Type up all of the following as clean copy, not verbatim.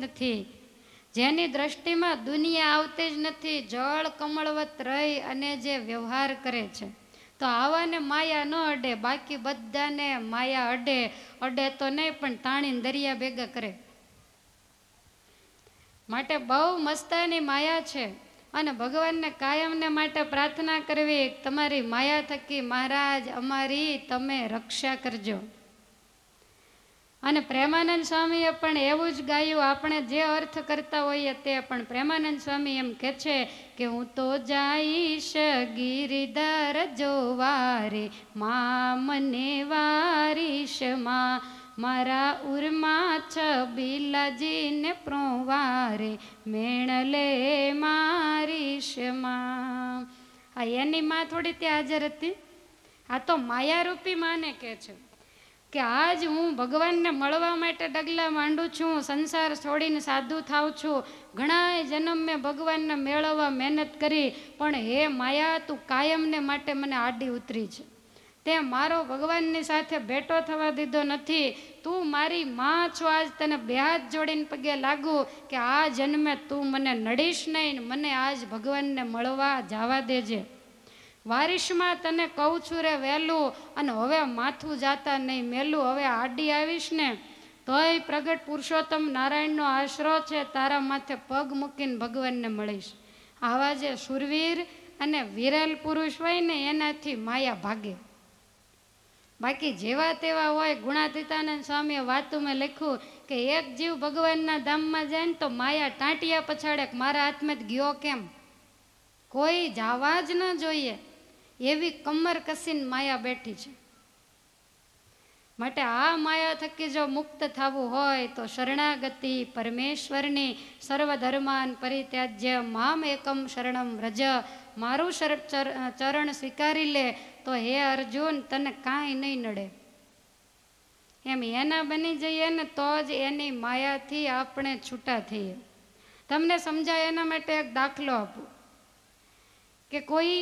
નથી, જેની દ્રષ્ટિમાં દુનિયા આવતી જ નથી, જળ કમળવત રહી અને જે વ્યવહાર કરે છે, તો આવાને માયા ન અડે. બાકી બધાને માયા અડે. અડે તો નહીં, પણ તાણીને દરિયા ભેગા કરે. માટે બહુ મસ્તાની માયા છે. અને ભગવાનને કાયમને માટે પ્રાર્થના કરવી, તમારી માયા થકી મહારાજ અમારી તમે રક્ષા કરજો. અને પ્રેમાનંદ સ્વામીએ પણ એવું જ ગાયું. આપણે જે અર્થ કરતા હોઈએ તે, પણ પ્રેમાનંદ સ્વામી એમ કહે છે કે હું તો જાઈશ ગિરિધર જોવારે, મા મને વારીશ મા, મારા ઉર્મા છબીલાજીને પ્રોવારે, મેણલે મારીશ મા. આ એની માં થોડી ત્યાં હાજર હતી. આ તો માયારૂપી માને કહે છે કે આજ હું ભગવાનને મળવા માટે ડગલા માંડું છું, સંસાર છોડીને સાધુ થાઉં છું. ઘણા જન્મ મેં ભગવાનને મેળવવા મહેનત કરી, પણ હે માયા તું કાયમને માટે મને આડી ઉતરી છે. તે મારો ભગવાનની સાથે ભેટો થવા દીધો નથી. તું મારી માં છો. આજ તને બે હાથ જોડીને પગે લાગુ કે આ જન્મે તું મને નડીશ નહીં, મને આજ ભગવાનને મળવા જવા દેજે. વારીશમાં તને કહું છું રે વહેલું, અને હવે માથું જાતા નહીં મેલું. હવે આડી આવીશ ને તોય પ્રગટ પુરુષોત્તમ નારાયણનો આશરો છે, તારા માથે પગ મૂકીને ભગવાનને મળીશ. આવા જે સુરવીર અને વિરલ પુરુષ હોય ને એનાથી માયા ભાગે. બાકી જેવા તેવા હોય. ગુણાતીતાનંદ સ્વામીએ વાતોમાં લખ્યું કે એક જીવ ભગવાનના ધામમાં જાય ને તો માયા ટાંટિયા પછાડે મારા હાથમાં જ ગયો કેમ, કોઈ જવા જ ન જોઈએ એવી કમર કસીને માયા બેઠી છે. માટે આ માયા થકી જો મુક્ત થવું હોય તો શરણાગતિ પરમેશ્વરની, સર્વધર્માન પરિત્યાજ્ય મામ એકમ શરણમ વ્રજ, મારું ચરણ સ્વીકારી લે તો હે અર્જુન તને કાંઈ નહીં નડે. એમ એના બની જઈએ ને તો જ એની માયાથી આપણે છૂટા થઈએ. તમને સમજાય એના માટે એક દાખલો આપું કે કોઈ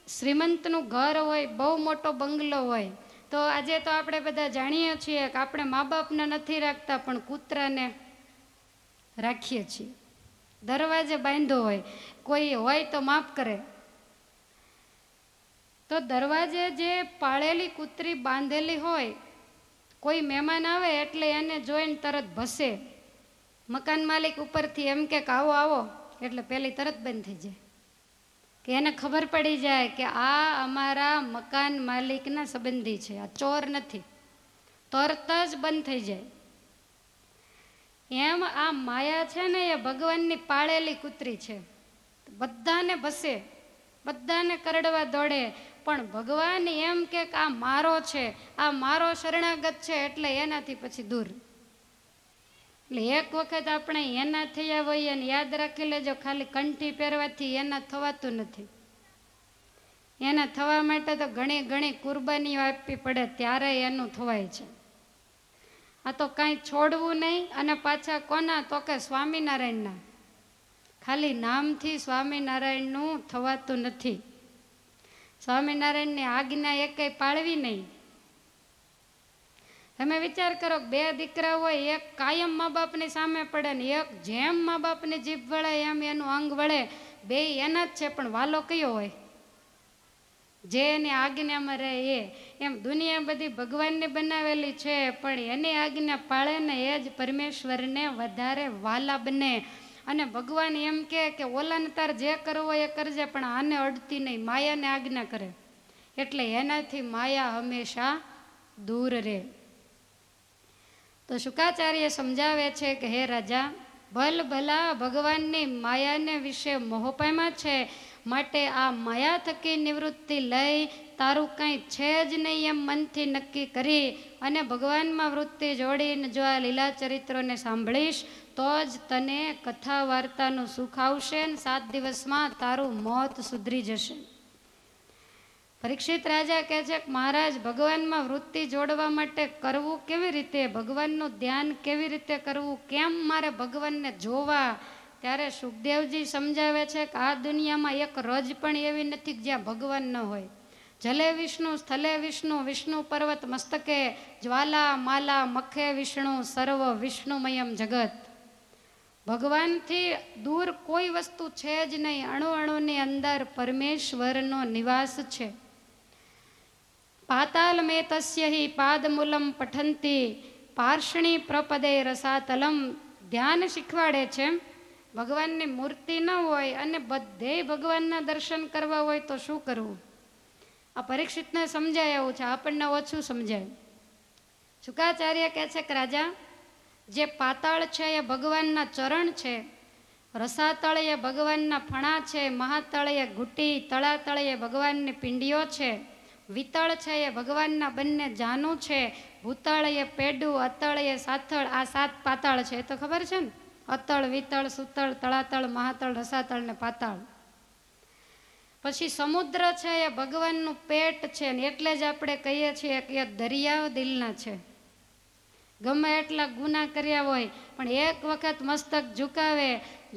શ્રીમંતનું ઘર હોય, બહુ મોટો બંગલો હોય, તો આજે તો આપણે બધા જાણીએ છીએ કે આપણે મા બાપને નથી રાખતા પણ કૂતરાને રાખીએ છીએ. દરવાજે બાંધ્યો હોય, કોઈ હોય તો માફ કરે, તો દરવાજે જે પાળેલી કૂતરી બાંધેલી હોય, કોઈ મહેમાન આવે એટલે એને જોઈને તરત ભસે. મકાન માલિક ઉપરથી એમ કે આવો આવો એટલે પેલી તરત બંધ થઈ જાય, કે એને ખબર પડી જાય કે આ અમારા મકાન માલિકના સંબંધી છે, આ ચોર નથી, તરત જ બંધ થઈ જાય. એમ આ માયા છે ને એ ભગવાનની પાળેલી કૂતરી છે. બધાને ભસે, બધાને કરડવા દોડે, પણ ભગવાન એમ કે આ મારો છે, આ મારો શરણાગત છે, એટલે એનાથી પછી દૂર. એટલે એક વખત આપણે એના થયા હોઈએ ને યાદ રાખી લેજો, ખાલી કંઠી પહેરવાથી એના થવાતું નથી. એના થવા માટે તો ઘણી ઘણી કુરબાનીઓ આપવી પડે, ત્યારે એનું થવાય છે. આ તો કાંઈ છોડવું નહીં. અને પાછા કોના, તો કે સ્વામિનારાયણના. ખાલી નામથી સ્વામિનારાયણનું થવાતું નથી. સ્વામિનારાયણની આજ્ઞા એકેય પાળવી નહીં. તમે વિચાર કરો, બે દીકરા હોય, એક કાયમ મા બાપની સામે પડે ને એક જેમ મા બાપની જીભ વળે એમ એનું અંગ વળે. બે એના જ છે, પણ વાલો કયો હોય? જે એની આજ્ઞામાં રહે એ. એમ દુનિયા બધી ભગવાનની બનાવેલી છે, પણ એની આજ્ઞા પાળે ને એ જ પરમેશ્વરને વધારે વાલા બને. અને ભગવાન એમ કે ઓલાને તાર જે કરવો એ કરજે, પણ આને અડતી નહીં, માયાને આજ્ઞા કરે, એટલે એનાથી માયા હંમેશા દૂર રહે. તો શુકાચાર્ય સમજાવે છે કે હે રાજા, ભલ ભલા ભગવાનની માયાને વિશે મોહ પામ્યા છે, માટે આ માયા થકી નિવૃત્તિ લઈ તારું કંઈ છે જ નહીં એમ મનથી નક્કી કરી અને ભગવાનમાં વૃત્તિ જોડીને જો આ લીલા ચરિત્રોને સાંભળીશ તો જ તને કથા વાર્તાનું સુખ આવશે ને 7 દિવસમાં તારું મોત સુધરી જશે. પરીક્ષિત રાજા કહે છે કે મહારાજ, ભગવાનમાં વૃત્તિ જોડવા માટે કરવું કેવી રીતે, ભગવાનનું ધ્યાન કેવી રીતે કરવું, કેમ મારે ભગવાનને જોવા? ત્યારે સુખદેવજી સમજાવે છે કે આ દુનિયામાં એક રજ પણ એવી નથી જ્યાં ભગવાન ન હોય. જલે વિષ્ણુ, સ્થલે વિષ્ણુ, વિષ્ણુ પર્વત મસ્તકે, જ્વાલા માલા મખે વિષ્ણુ, સર્વ વિષ્ણુમયમ જગત. ભગવાનથી દૂર કોઈ વસ્તુ છે જ નહીં. અણુ અણુની અંદર પરમેશ્વરનો નિવાસ છે. પાતાલ મે તસ્ય હિ પાદમૂલમ પઠંતી પાર્ષણી પ્રપદે રસાતલમ. ધ્યાન શીખવાડે છે. ભગવાનની મૂર્તિ ન હોય અને બધે ભગવાનના દર્શન કરવા હોય તો શું કરવું? આ પરીક્ષિતને સમજાય એવું છે, આપણને ઓછું સમજાય. શુકાચાર્ય કહે છે કે રાજા, જે પાતાળ છે એ ભગવાનના ચરણ છે, રસાતળ એ ભગવાનના ફણા છે, મહાતળ એ ઘૂંટી, તળાતળ એ ભગવાનની પિંડીઓ છે, વિતળ છે એ ભગવાનના બંને જાનું છે, ભૂતળ એ પેડું, અતળ એ સાથળ. આ 7 પાતાળ છે, એ તો ખબર છે ને? અતળ, વિતળ, સુતળ, તળાતળ, મહાતળ, રસાતળ ને પાતાળ. પછી સમુદ્ર છે એ ભગવાનનું પેટ છે, ને એટલે જ આપણે કહીએ છીએ કે દરિયાઓ દિલના છે. ગમે એટલા ગુના કર્યા હોય પણ એક વખત મસ્તક ઝુકાવે,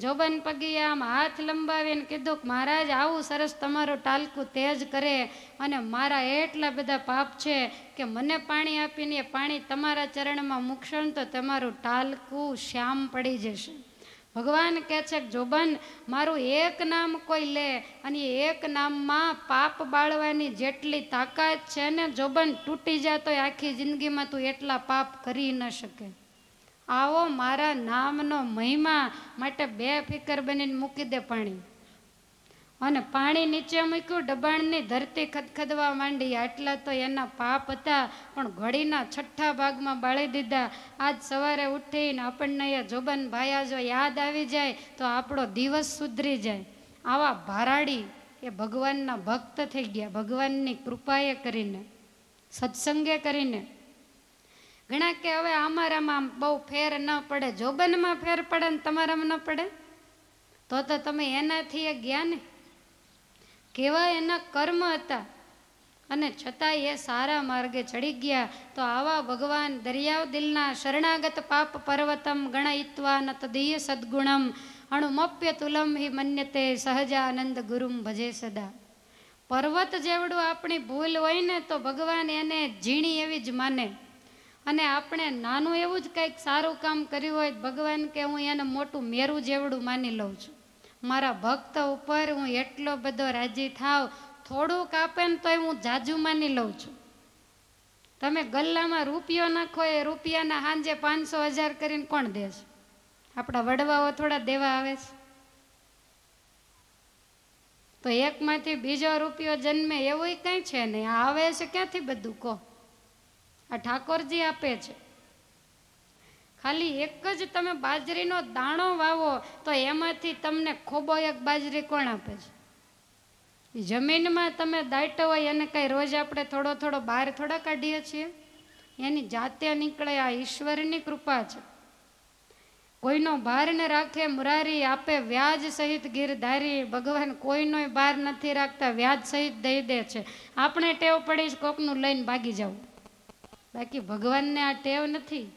જોબન પગી આમ હાથ લંબાવીને કીધું કે મહારાજ આવું સરસ તમારું ટાલકું તેજ કરે અને મારા એટલા બધા પાપ છે કે મને પાણી આપીને એ પાણી તમારા ચરણમાં મૂકશો ને તો તમારું ટાલકું શ્યામ પડી જશે. ભગવાન કહે છે કે જોબન, મારું એક નામ કોઈ લે અને એક નામમાં પાપ બાળવાની જેટલી તાકાત છે ને, જોબન તૂટી જાય તો આખી જિંદગીમાં તું એટલા પાપ કરી ન શકે. આવો મારા નામનો મહિમા, માટે બેફિકર બનીને મૂકી દે પાણી. અને પાણી નીચે મૂક્યું, દબાણની ધરતી ખદખદવા માંડી. આટલા તો એના પાપ હતા પણ ઘડીના 6ઠ્ઠા ભાગમાં બાળી દીધા. આજ સવારે ઉઠીને આપણને એ જોબન ભાયા જો યાદ આવી જાય તો આપણો દિવસ સુધરી જાય. આવા ભારાડી એ ભગવાનના ભક્ત થઈ ગયા, ભગવાનની કૃપાએ કરીને, સત્સંગે કરીને. ઘણા કે હવે અમારામાં બહુ ફેર ન પડે. જોબનમાં ફેર પડે ને તમારામાં ન પડે તો તમે એનાથી એ ગયા ને. કેવા એના કર્મ હતા અને છતાંય એ સારા માર્ગે ચડી ગયા. તો આવા ભગવાન દરિયાવ દિલના શરણાગત પાપ પર્વતમ ગણયિત્વા ન તદીય સદ્ગુણમ અણુમપ્ય તુલમ હિ મન્યતે સહજાનંદ ગુરુમ ભજે સદા. પર્વત જેવડું આપણી ભૂલ હોય ને તો ભગવાન એને ઝીણી એવી જ માને. અને આપણે નાનું એવું જ કંઈક સારું કામ કર્યું હોય ભગવાન કે હું એને મોટું મેરું જેવડું માની લઉં છું. મારા ભક્ત ઉપર હું એટલો બધો રાજી થાવ, થોડુંક આપે ને તોય હું જાજુ માની લઉં છું. તમે ગલ્લામાં રૂપિયો નાખો, એ રૂપિયાના હાંજે 500-1000 કરીને કોણ દે છે? આપણા વડવાઓ થોડા દેવા આવે છે? તો એકમાંથી બીજો રૂપિયો જન્મે એવું કંઈ છે નહીં. આવે છે ક્યાંથી બધું કહો? આ ઠાકોરજી આપે છે. ખાલી એક જ તમે બાજરીનો દાણો વાવો તો એમાંથી તમને ખોબો એક બાજરી કોણ આપે છે? જમીનમાં તમે દાટો હોય એને કઈ રોજ આપણે થોડો થોડો બહાર થોડા કાઢીએ છીએ? એની જાતે નીકળે. આ ઈશ્વરની કૃપા છે. કોઈનો ભાર ને રાખે મુરારી, આપે વ્યાજ સહિત ગીરધારી. ભગવાન કોઈનો ભાર નથી રાખતા, વ્યાજ સહિત દઈ દે છે. આપણે ટેવ પડી કોકનું લઈને ભાગી જવું, બાકી ભગવાનને આ ટેવ નથી.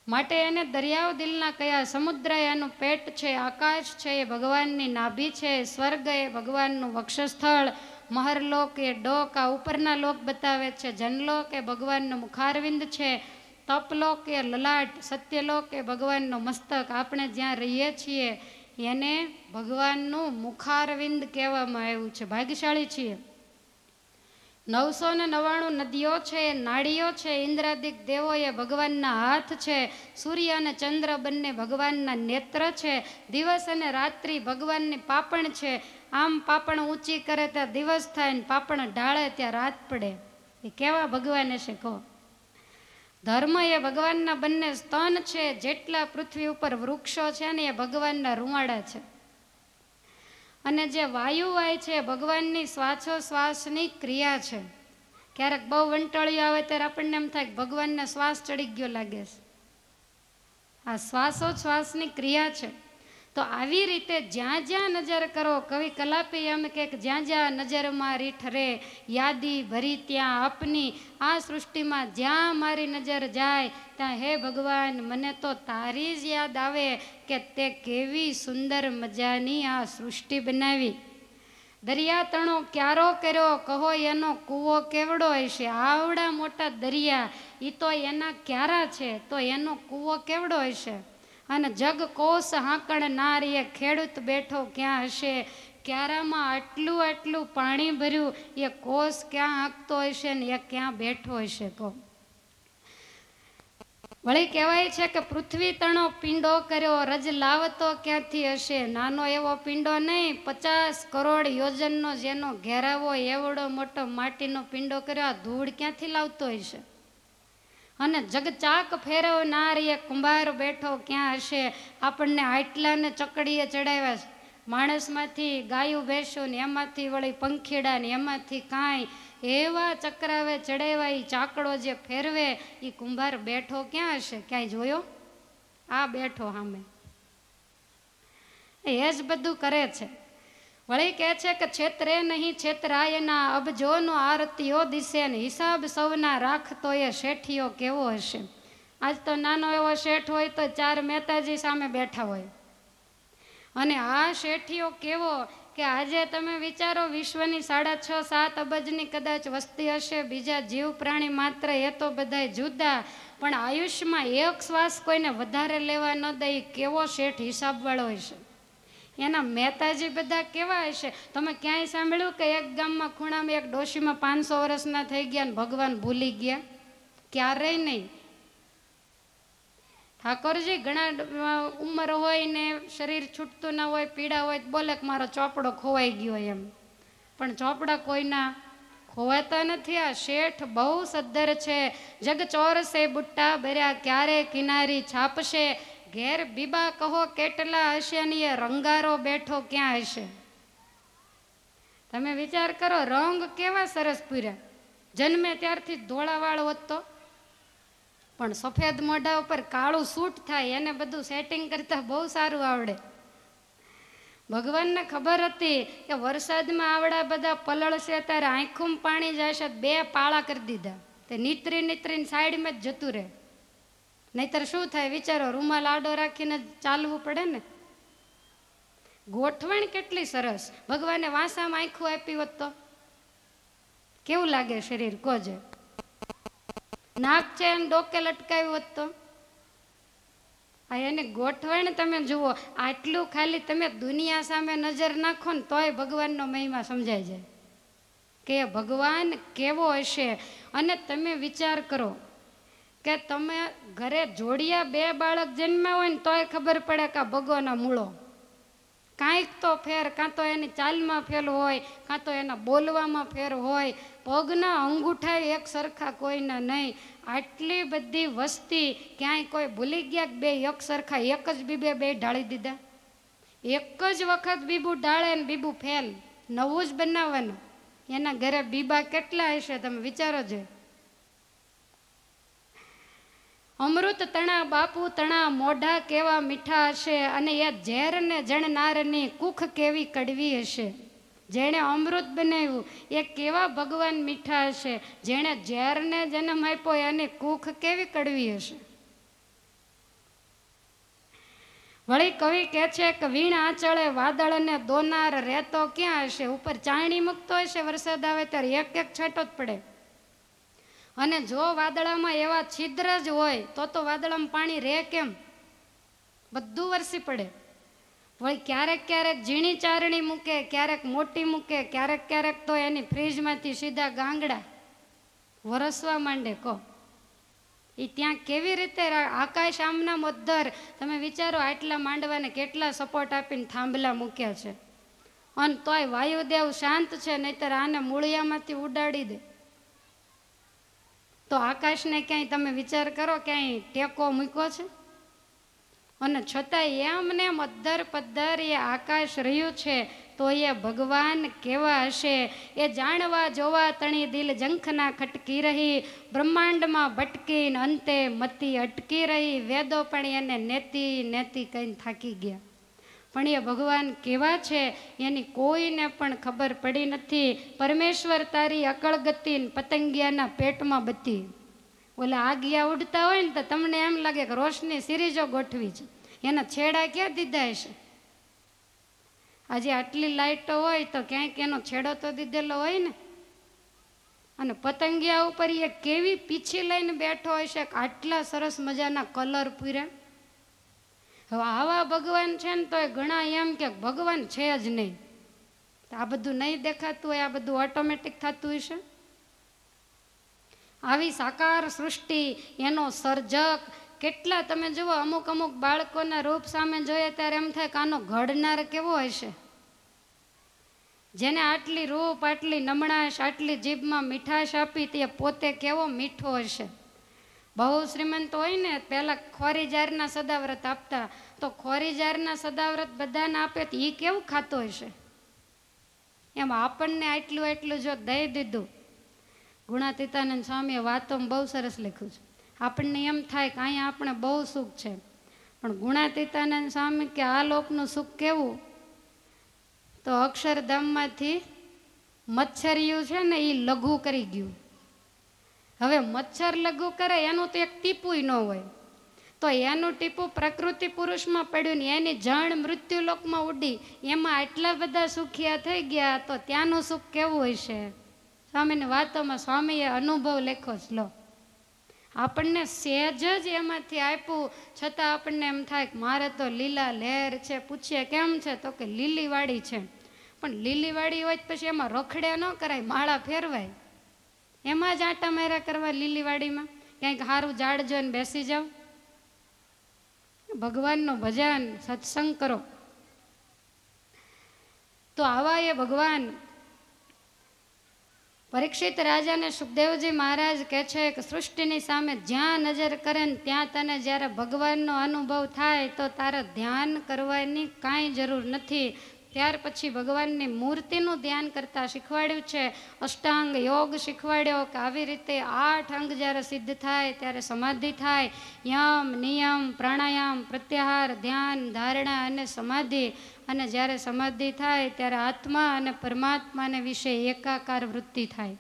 માટે એને દરિયાઓ દિલના કયા. સમુદ્ર એનું પેટ છે, આકાશ છે એ ભગવાનની નાભી છે, સ્વર્ગ એ ભગવાનનું વક્ષસ્થળ, મહરલોક એ ડોક આ ઉપરના લોક બતાવે છે, જનલોક એ ભગવાનનું મુખારવિંદ છે, તપલોક એ લલાટ, સત્યલોક એ ભગવાનનું મસ્તક. આપણે જ્યાં રહીએ છીએ એને ભગવાનનું મુખારવિંદ કહેવામાં આવ્યું છે. ભાગ્યશાળી છીએ. 999 નદીઓ છે, નાળીઓ છે, ઇન્દ્રાદિક દેવો એ ભગવાનના હાથ છે, સૂર્ય અને ચંદ્ર બંને ભગવાનના નેત્ર છે, દિવસ અને રાત્રિ ભગવાનની પાપણ છે. આમ પાપણ ઊંચી કરે ત્યાં દિવસ થાય ને પાપણ ઢાળે ત્યાં રાત પડે. એ કેવા ભગવાન હશે કહો? ધર્મ એ ભગવાનના બંને સ્તન છે. જેટલા પૃથ્વી ઉપર વૃક્ષો છે ને એ ભગવાનના રૂવાડા છે. અને જે વાયુવાય છે ભગવાનની શ્વાસોશ્વાસની ક્રિયા છે. ક્યારેક બહુ વંટળિયું આવે ત્યારે આપણને એમ થાય કે ભગવાનને શ્વાસ ચડી ગયો લાગે છે. આ શ્વાસોશ્વાસની ક્રિયા છે. તો આવી રીતે જ્યાં જ્યાં નજર કરો, કવિ કલાપી એમ કે જ્યાં જ્યાં નજરમાં રીઠ રે યાદી ભરી ત્યાં આપની. આ સૃષ્ટિમાં જ્યાં મારી નજર જાય ત્યાં હે ભગવાન મને તો તારી જ યાદ આવે કે તે કેવી સુંદર મજાની આ સૃષ્ટિ બનાવી. દરિયા તણો ક્યારો કર્યો કહો એનો કૂવો કેવડો હશે. આવડા મોટા દરિયા એ તો એના ક્યારા છે, તો એનો કૂવો કેવડો હશે. અને જગ કોષ હાંકણ નારીએ ખેડૂત બેઠો ક્યાં હશે. ક્યારામાં આટલું આટલું પાણી ભર્યું, એ કોષ ક્યાં હાંકતો હશે ને એ ક્યાં બેઠો હશે. કહો વળી કહેવાય છે કે પૃથ્વી તણો પિંડો કર્યો રજ લાવતો ક્યાંથી હશે. નાનો એવો પિંડો નહીં, 50 કરોડ યોજનનો જેનો ઘેરાવો એવડો મોટો માટીનો પિંડો કર્યો, આ ધૂળ ક્યાંથી લાવતો હશે. અને જગચાક ફેરવનાર એ કુંભાર બેઠો ક્યાં હશે. આપણને આટલાને ચકડીએ ચડાવ્યા છે, માણસમાંથી ગાયું ભેંસું ને એમાંથી વળી પંખીડા ને એમાંથી કાંઈ એવા ચક્રાવે ચડાવ્યા. એ ચાકડો જે ફેરવે એ કુંભાર બેઠો ક્યાં હશે. ક્યાંય જોયો? આ બેઠો સામે, એ જ બધું કરે છે. વળી કહે છે કે છેતરે નહીં છેતરાયના અબજોનો આરતીઓ દિશે ને હિસાબ સૌના રાખતો એ શેઠિયો કેવો હશે. આજ તો નાનો એવો શેઠ હોય તો 4 મહેતાજી સામે બેઠા હોય, અને આ શેઠિયો કેવો કે આજે તમે વિચારો વિશ્વની 6.5-7 અબજની કદાચ વસ્તી હશે, બીજા જીવ પ્રાણી માત્ર એ તો બધાય જુદા, પણ આયુષ્યમાં એક શ્વાસ કોઈને વધારે લેવા ન દે. કેવો શેઠ હિસાબવાળો હશે. એના મહેતાજી બધા કેવા હશે. તમે ક્યાંય સાંભળ્યું કે એક ગામમાં ખૂણામાં એક ડોશીમાં 500 વર્ષના થઈ ગયા ને ભગવાન ભૂલી ગયા? ક્યારેય નહીં. ઠાકોરજી ઘણા ઉંમર હોય ને શરીર છૂટતું ના હોય, પીડા હોય, બોલે કે મારો ચોપડો ખોવાઈ ગયો એમ, પણ ચોપડા કોઈના ખોવાતા નથી. આ શેઠ બહુ સદ્ધર છે. જગ ચોરસે બુટ્ટા ભર્યા ક્યારે કિનારી છાપશે. ઘેર બીબા કહો કેટલા હશે ને એ રંગારો બેઠો ક્યાં હશે. તમે વિચાર કરો, રંગ કેવા સરસ પૂર્યા. જન્મે ત્યારથી ધોળાવાળ હોતો, પણ સફેદ મોઢા ઉપર કાળું સૂટ થાય, એને બધું સેટિંગ કરતા બહુ સારું આવડે. ભગવાનને ખબર હતી કે વરસાદમાં આવડા બધા પલળશે ત્યારે આંખું પાણી જશે, 2 પાળા કરી દીધા. તે નીતરીને સાઈડમાં જ જતું રહે. નહીતર શું થાય વિચારો, રૂમાલ આડો રાખીને ચાલવું પડે ને. ગોઠવણ કેટલી સરસ. ભગવાને વાંસામાં આંખું આપી હોત તો કેવું લાગે શરીર? કોજે નાક છે એને ડોકે લટકાવ્યું હોત તો. આ એની ગોઠવણ તમે જુઓ. આટલું ખાલી તમે દુનિયા સામે નજર નાખો ને તોય ભગવાનનો મહિમા સમજાય જાય કે ભગવાન કેવો હશે. અને તમે વિચાર કરો કે તમે ઘરે જોડિયા 2 બાળક જન્મ્યા હોય ને તોય ખબર પડે કે આ ભગવાનના મૂળો. કાંઈક તો ફેર, કાં તો એની ચાલમાં ફેર હોય, કાં તો એના બોલવામાં ફેર હોય. પગના અંગૂઠા એક સરખા કોઈના નહીં. આટલી બધી વસ્તી, ક્યાંય કોઈ ભૂલી ગયા કે 2 એક સરખા એક જ બીબે 2 ઢાળી દીધા? એક જ વખત બીબું ઢાળે ને બીબું ફેલ, નવું જ બનાવવાનું. એના ઘરે બીબા કેટલા હશે તમે વિચારો છે. અમૃત તણા બાપુ તણા મોઢા કેવા મીઠા હશે, અને એ ઝેરને જણનારની કુખ કેવી કડવી હશે. જેણે અમૃત બનાવ્યું એ કેવા ભગવાન મીઠા હશે, જેણે ઝેરને જન્મ આપ્યો એની કુખ કેવી કડવી હશે. વળી કવિ કહે છે કે વીણ આંચળે વાદળને દોનાર રહેતો ક્યાં હશે. ઉપર ચાણી મૂકતો હશે, વરસાદ આવે ત્યારે એક એક છાંટો જ પડે. અને જો વાદળામાં એવા છિદ્ર જ હોય તો વાદળામાં પાણી રહે કેમ? બધું વરસી પડે. વળી ક્યારેક ક્યારેક ઝીણી ચારણી મૂકે, ક્યારેક મોટી મૂકે, ક્યારેક તો એની ફ્રીજમાંથી સીધા ગાંગડા વરસવા માંડે. કહો એ ત્યાં કેવી રીતે આકાશ આમના મધ્ધર. તમે વિચારો, આટલા માંડવાને કેટલા સપોર્ટ આપીને થાંભલા મૂક્યા છે, અને તોય વાયુદેવ શાંત છે, નહીતર આને મૂળિયામાંથી ઉડાડી દે. તો આકાશને ક્યાંય તમે વિચાર કરો, ક્યાંય ટેકો મૂક્યો છે? અને છતાંય એમને મધ્ધર પદ્ધર એ આકાશ રહ્યું છે, તો એ ભગવાન કેવા હશે. એ જાણવા જોવા તણી દિલ જંખના ખટકી રહી, બ્રહ્માંડમાં ભટકીને અંતે મતી અટકી રહી. વેદો પણ એને નેતી કહીને થાકી ગયા, પણ એ ભગવાન કેવા છે એની કોઈને પણ ખબર પડી નથી. પરમેશ્વર તારી અકળ ગતિ પતંગિયાના પેટમાં બતી. ઓલા આગિયા ઉડતા હોય ને તો તમને એમ લાગે કે રોશની સિરીજો ગોઠવી છે, એના છેડા ક્યાં દીધા હશે. આજે આટલી લાઇટો હોય તો ક્યાંક એનો છેડો તો દીધેલો હોય ને. અને પતંગિયા ઉપર એ કેવી પીછી લઈને બેઠો હશે, આટલા સરસ મજાના કલર પૂર્યા. હવે આવા ભગવાન છે ને તો એ ઘણા એમ કે ભગવાન છે જ નહીં. આ બધું નહીં દેખાતું હોય, આ બધું ઓટોમેટિક થતું હશે. આવી સાકાર સૃષ્ટિ, એનો સર્જક કેટલા તમે જુઓ, અમુક અમુક બાળકોના રૂપ સામે જોઈએ ત્યારે એમ થાય કે આનો ઘડનાર કેવો હશે. જેને આટલી રૂપ, આટલી નમણાશ, આટલી જીભમાં મીઠાશ આપી તે પોતે કેવો મીઠો હશે. બહુ શ્રીમંત હોય ને પહેલાં ખોરી જારના સદાવ્રત આપતા, તો ખોરી જારના સદાવ્રત બધાને આપે તો એ કેવું ખાતો હશે. એમ આપણને આટલું એટલું જો દઈ દીધું. ગુણાતીતાનંદ સ્વામીએ વાતોમાં બહુ સરસ લખ્યું છે. આપણને એમ થાય કે અહીંયા આપણે બહુ સુખ છે, પણ ગુણાતીતાનંદ સ્વામી કે આ લોકનું સુખ કેવું, તો અક્ષરધામમાંથી મચ્છરિયું છે ને એ લઘુ કરી ગયું. હવે મચ્છર લઘુ કરે એનું તો એક ટીપું ન હોય, તો એનું ટીપું પ્રકૃતિ પુરુષમાં પડ્યું ને એની જણ મૃત્યુલોકમાં ઉડી, એમાં આટલા બધા સુખિયા થઈ ગયા, તો ત્યાંનું સુખ કેવું હશે. સ્વામીની વાતોમાં સ્વામીએ અનુભવ લખ્યો જ લો. આપણને સહેજ જ એમાંથી આપ્યું છતાં આપણને એમ થાય કે મારે તો લીલા લહેર છે. પૂછીએ કેમ છે, તો કે લીલીવાડી છે. પણ લીલીવાડી હોય પછી એમાં રખડે ન કરાય, માળા ફેરવાય. એમાં જ આટા માર્યા કરવા લીલીવાડીમાં, ક્યાંક સારું ઝાડ જોઈને બેસી જાઓ. ભગવાનનું ભજન સત્સંગ કરો. તો આવા એ ભગવાન પરીક્ષિત રાજાને સુખદેવજી મહારાજ કહે છે કે સૃષ્ટિની સામે જ્યાં નજર કરે ને ત્યાં તને જ્યારે ભગવાનનો અનુભવ થાય તો તારે ધ્યાન કરવાની કાંઈ જરૂર નથી. ત્યાર પછી ભગવાનની મૂર્તિનું ધ્યાન કરતાં શીખવાડ્યું છે. અષ્ટાંગ યોગ શીખવાડ્યો કે આવી રીતે 8 અંગ જ્યારે સિદ્ધ થાય ત્યારે સમાધિ થાય. યમ, નિયમ, પ્રાણાયામ, પ્રત્યાહાર, ધ્યાન, ધારણા અને સમાધિ. અને જ્યારે સમાધિ થાય ત્યારે આત્મા અને પરમાત્માને વિશે એકાકાર વૃત્તિ થાય.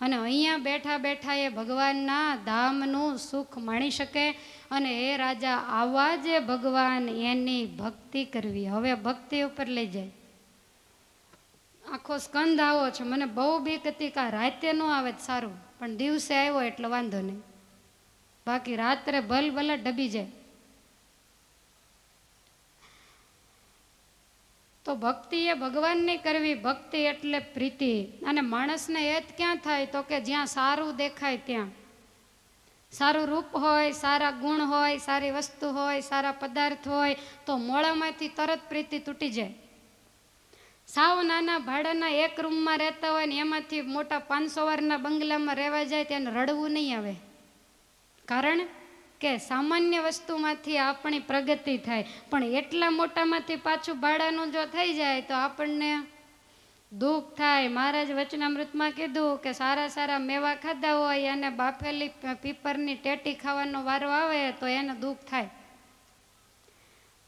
અને અહીંયા બેઠા બેઠા એ ભગવાનના ધામનું સુખ માણી શકે. અને એ રાજા આવા જે ભગવાન એની ભક્તિ કરવી. હવે ભક્તિ ઉપર લઈ જાય. આખો સ્કંદ આવો છે. મને બહુ બીક હતી કે રાતે ન આવે જ સારું, પણ દિવસે આવ્યો એટલે વાંધો નહીં, બાકી રાત્રે ભલભલા ડબી જાય. તો ભક્તિ એ ભગવાનની કરવી. ભક્તિ એટલે પ્રીતિ. અને માણસને એ જ ક્યાં થાય, તો કે જ્યાં સારું દેખાય ત્યાં. સારું રૂપ હોય, સારા ગુણ હોય, સારી વસ્તુ હોય, સારા પદાર્થ હોય, તો મોળામાંથી તરત પ્રીતિ તૂટી જાય. સાવ નાના ભાડાના એક રૂમમાં રહેતા હોય ને એમાંથી મોટા 500 વારના બંગલામાં રહેવા જાય તેને રડવું નહીં આવે. કારણ કે સામાન્ય વસ્તુમાંથી આપણી પ્રગતિ થાય, પણ એટલા મોટામાંથી પાછું ભાડાનું જો થઈ જાય તો આપણને દુઃખ થાય. મહારાજ વચનામૃતમાં કીધું કે સારા સારા મેવા ખાધા હોય અને બાફેલી પીપરની ટેટી ખાવાનો વારો આવે તો એને દુઃખ થાય.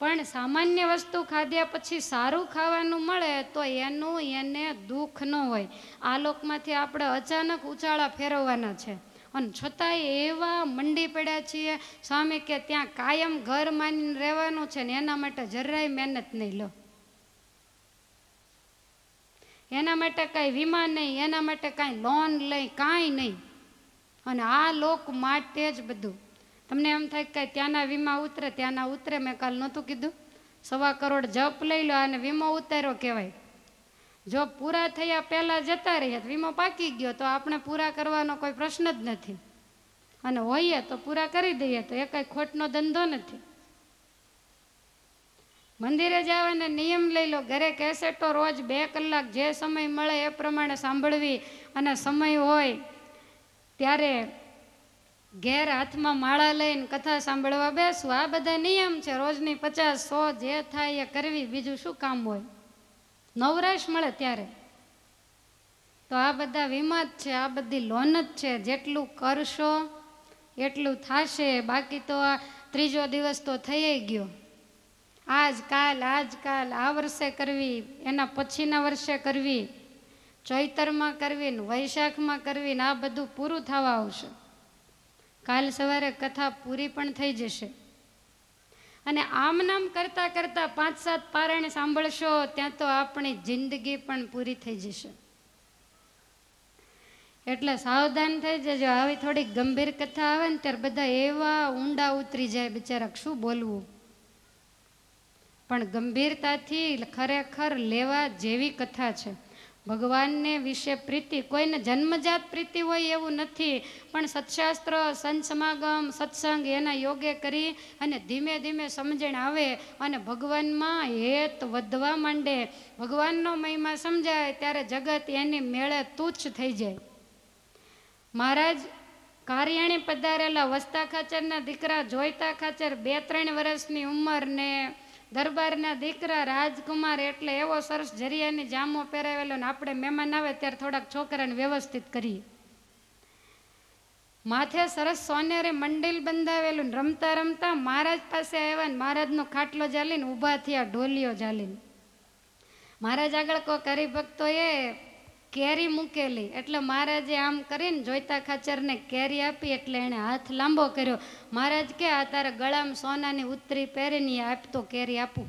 પણ સામાન્ય વસ્તુ ખાધ્યા પછી સારું ખાવાનું મળે તો એનું એને દુઃખ ન હોય. આ લોકમાંથી આપણે અચાનક ઉચાળા ફેરવવાના છે, અને છતાંય એવા મંડી પડ્યા છીએ સ્વામી કે ત્યાં કાયમ ઘર માનીને રહેવાનું છે ને એના માટે જરાય મહેનત નહીં લો. એના માટે કાંઈ વીમા નહીં, એના માટે કાંઈ લોન લઈ, કાંઈ નહીં. અને આ લોક માટે જ બધું. તમને એમ થાય કે ત્યાંના વીમા ઉતરે, ત્યાંના ઉતરે. મેં કાલ નહોતું કીધું 1.25 કરોડ જપ લઈ લો અને વીમો ઉતાર્યો કહેવાય. જો પૂરા થયા પહેલાં જતા રહીએ તો વીમો પાકી ગયો તો આપણે પૂરા કરવાનો કોઈ પ્રશ્ન જ નથી. અને હોઈએ તો પૂરા કરી દઈએ તો એ કાંઈ ખોટનો ધંધો નથી. મંદિરે જવાના નિયમ લઈ લો. ઘરે કેસેટો રોજ 2 કલાક જે સમય મળે એ પ્રમાણે સાંભળવી. અને સમય હોય ત્યારે ઘેર હાથમાં માળા લઈને કથા સાંભળવા બેસવું. આ બધા નિયમ છે. રોજની 50, 100 જે થાય એ કરવી. બીજું શું કામ હોય? નવરાશ મળે ત્યારે. તો આ બધા વીમા જ છે, આ બધી લોન જ છે. જેટલું કરશો એટલું થશે. બાકી તો આ 3જો દિવસ તો થઈ ગયો. આજકાલ આ વર્ષે કરવી, એના પછીના વર્ષે કરવી, ચૈતરમાં કરવી ને વૈશાખમાં કરવી ને આ બધું પૂરું થવા આવશે. કાલ સવારે કથા પૂરી પણ થઈ જશે. અને આમ નામ કરતાં કરતાં 5-7 પારાયણ સાંભળશો ત્યાં તો આપણી જિંદગી પણ પૂરી થઈ જશે. એટલે સાવધાન થઈ જજો. આવી થોડી ગંભીર કથા આવે ને ત્યારે બધા એવા ઊંડા ઉતરી જાય બિચારા, શું બોલવું. પણ ગંભીરતાથી ખરેખર લેવા જેવી કથા છે. ભગવાનને વિશે પ્રીતિ, કોઈને જન્મજાત પ્રીતિ હોય એવું નથી, પણ સત્શાસ્ત્ર, સંત સમાગમ, સત્સંગ એના યોગે કરી અને ધીમે ધીમે સમજણ આવે અને ભગવાનમાં હેત વધવા માંડે. ભગવાનનો મહિમા સમજાય ત્યારે જગત એની મેળે તુચ્છ થઈ જાય. મહારાજ કારિયાણી પધારેલા વસ્તા ખાચરના દીકરા જોઈતા ખાચર 2-3 વર્ષની ઉંમર ને દરબારના દીકરા રાજકુમાર, એટલે એવો સરસ જરિયાની જામો પહેરાવેલો ને આપણે મહેમાન આવે ત્યારે થોડાક છોકરાને વ્યવસ્થિત કરીએ. માથે સરસ સોનેરે મંડિલ બંધાવેલું, રમતા રમતા મહારાજ પાસે આવ્યા ને મહારાજનો ખાટલો ઝાલીને ઊભા થયા, ઢોલિયો ઝાલીને. મહારાજ આગળ કોઈ હરિભક્તોએ કેરી મૂકેલી, એટલે મહારાજે આમ કરીને જોઈતા ખાચરને કેરી આપી, એટલે એણે હાથ લાંબો કર્યો. મહારાજ કે આ તારા ગળામાં સોનાની ઉતરી પહેરીને આપતો કેરી આપું.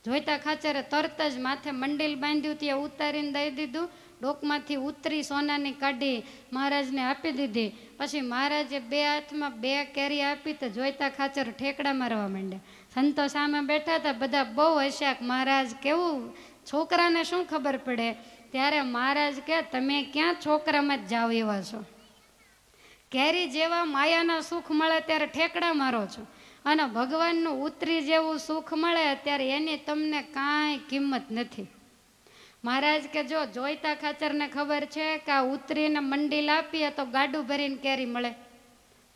જોઈતા ખાચરે તરત જ માથે મંડિલ બાંધ્યું, ત્યાં ઉતારીને દઈ દીધું. ડોકમાંથી ઉતરી સોનાની કાઢી મહારાજને આપી દીધી. પછી મહારાજે 2 હાથમાં 2 કેરી આપી તો જોઈતા ખાચર ઠેકડા મારવા માંડ્યા. સંતો સામે બેઠા હતા, બધા બહુ હસ્યા. મહારાજ કેવું, છોકરાને શું ખબર પડે. ત્યારે મહારાજ કે તમે ક્યાં છોકરામાં જ જાવ એવા છો. કેરી જેવા માયાના સુખ મળે ત્યારે ઠેકડા મારો છો, અને ભગવાનનું ઉતરી જેવું સુખ મળે ત્યારે એની તમને કાંઈ કિંમત નથી. મહારાજ કે જો જોઈતા ખાચરને ખબર છે કે આ ઉતરીને મંડિલ આપીએ તો ગાડું ભરીને કેરી મળે,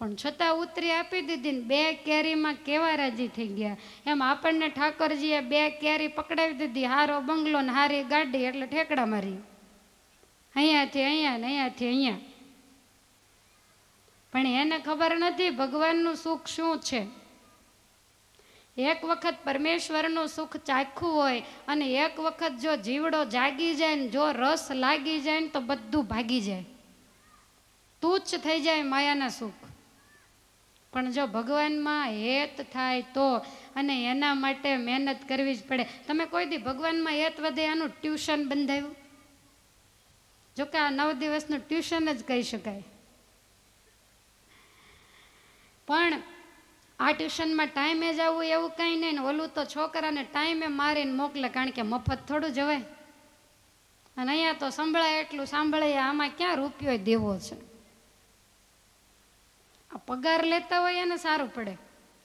પણ છતાં ઉતરી આપી દીધી ને 2 કેરીમાં કેવા રાજી થઈ ગયા. એમ આપણને ઠાકોરજીએ 2 કેરી પકડાવી દીધી, હારો બંગલો ને હારી ગાડી, એટલે ઠેકડા મારી અહીંયાથી અહીંયા ને અહીંયાથી અહીંયા. પણ એને ખબર નથી ભગવાનનું સુખ શું છે. એક વખત પરમેશ્વરનું સુખ ચાખ્યું હોય અને એક વખત જો જીવડો જાગી જાય ને જો રસ લાગી જાય ને તો બધું ભાગી જાય, તુચ્છ થઈ જાય માયાના સુખ. પણ જો ભગવાનમાં હેત થાય તો, અને એના માટે મહેનત કરવી જ પડે. તમે કોઈ દી ભગવાનમાં હેત વધે આનું ટ્યુશન બંધાવ્યું? જોકે આ 9 દિવસનું ટ્યુશન જ કહી શકાય. પણ આ ટ્યુશનમાં ટાઈમે જવું એવું કંઈ નહીં ને ઓલું તો છોકરાને ટાઈમે મારીને મોકલે, કારણ કે મફત થોડું જવાય. અને અહીંયા તો સંભળાય એટલું સાંભળીએ, આમાં ક્યાં રૂપિયો દેવો છે. આ પગાર લેતા હોય એને સારું પડે,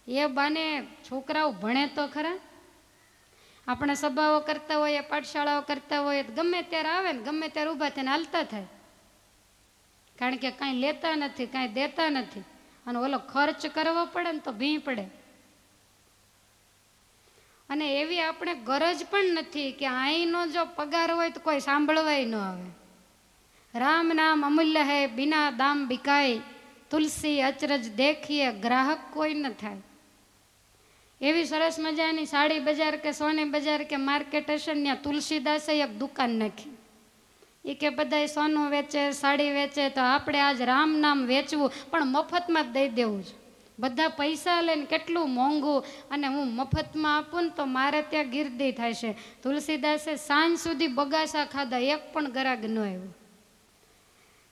એ બાને છોકરાઓ ભણે તો ખરા. આપણે સભાઓ કરતા હોઈએ, પાઠશાળાઓ કરતા હોઈએ, ગમે ત્યારે આવે ને ગમે ત્યારે ઊભા થઈને હાલતા થાય, કારણ કે કાંઈ લેતા નથી, કાંઈ દેતા નથી. અને ઓલો ખર્ચ કરવો પડે ને તો ભી પડે. અને એવી આપણે ગરજ પણ નથી કે અહીંનો જો પગાર હોય તો કોઈ સાંભળવાય ન આવે. રામ નામ અમૂલ્ય હૈ, બિના દામ બિકાય, તુલસી અચરજ દેખીએ, ગ્રાહક કોઈ ન થાય. એવી સરસ મજાની સાડી બજાર કે સોની બજાર કે માર્કેટ હશે ને, ત્યાં તુલસીદાસે એક દુકાન નાખી. એ કે બધા સોનું વેચે, સાડી વેચે, તો આપણે આજ રામ નામ વેચવું, પણ મફતમાં જ દઈ દેવું છે. બધા પૈસા લઈને કેટલું મોંઘું, અને હું મફતમાં આપું ને તો મારે ત્યાં ગીરદી થાય છે. તુલસીદાસે સાંજ સુધી બગાસા ખાધા, એક પણ ગરાગ ન આવ્યું.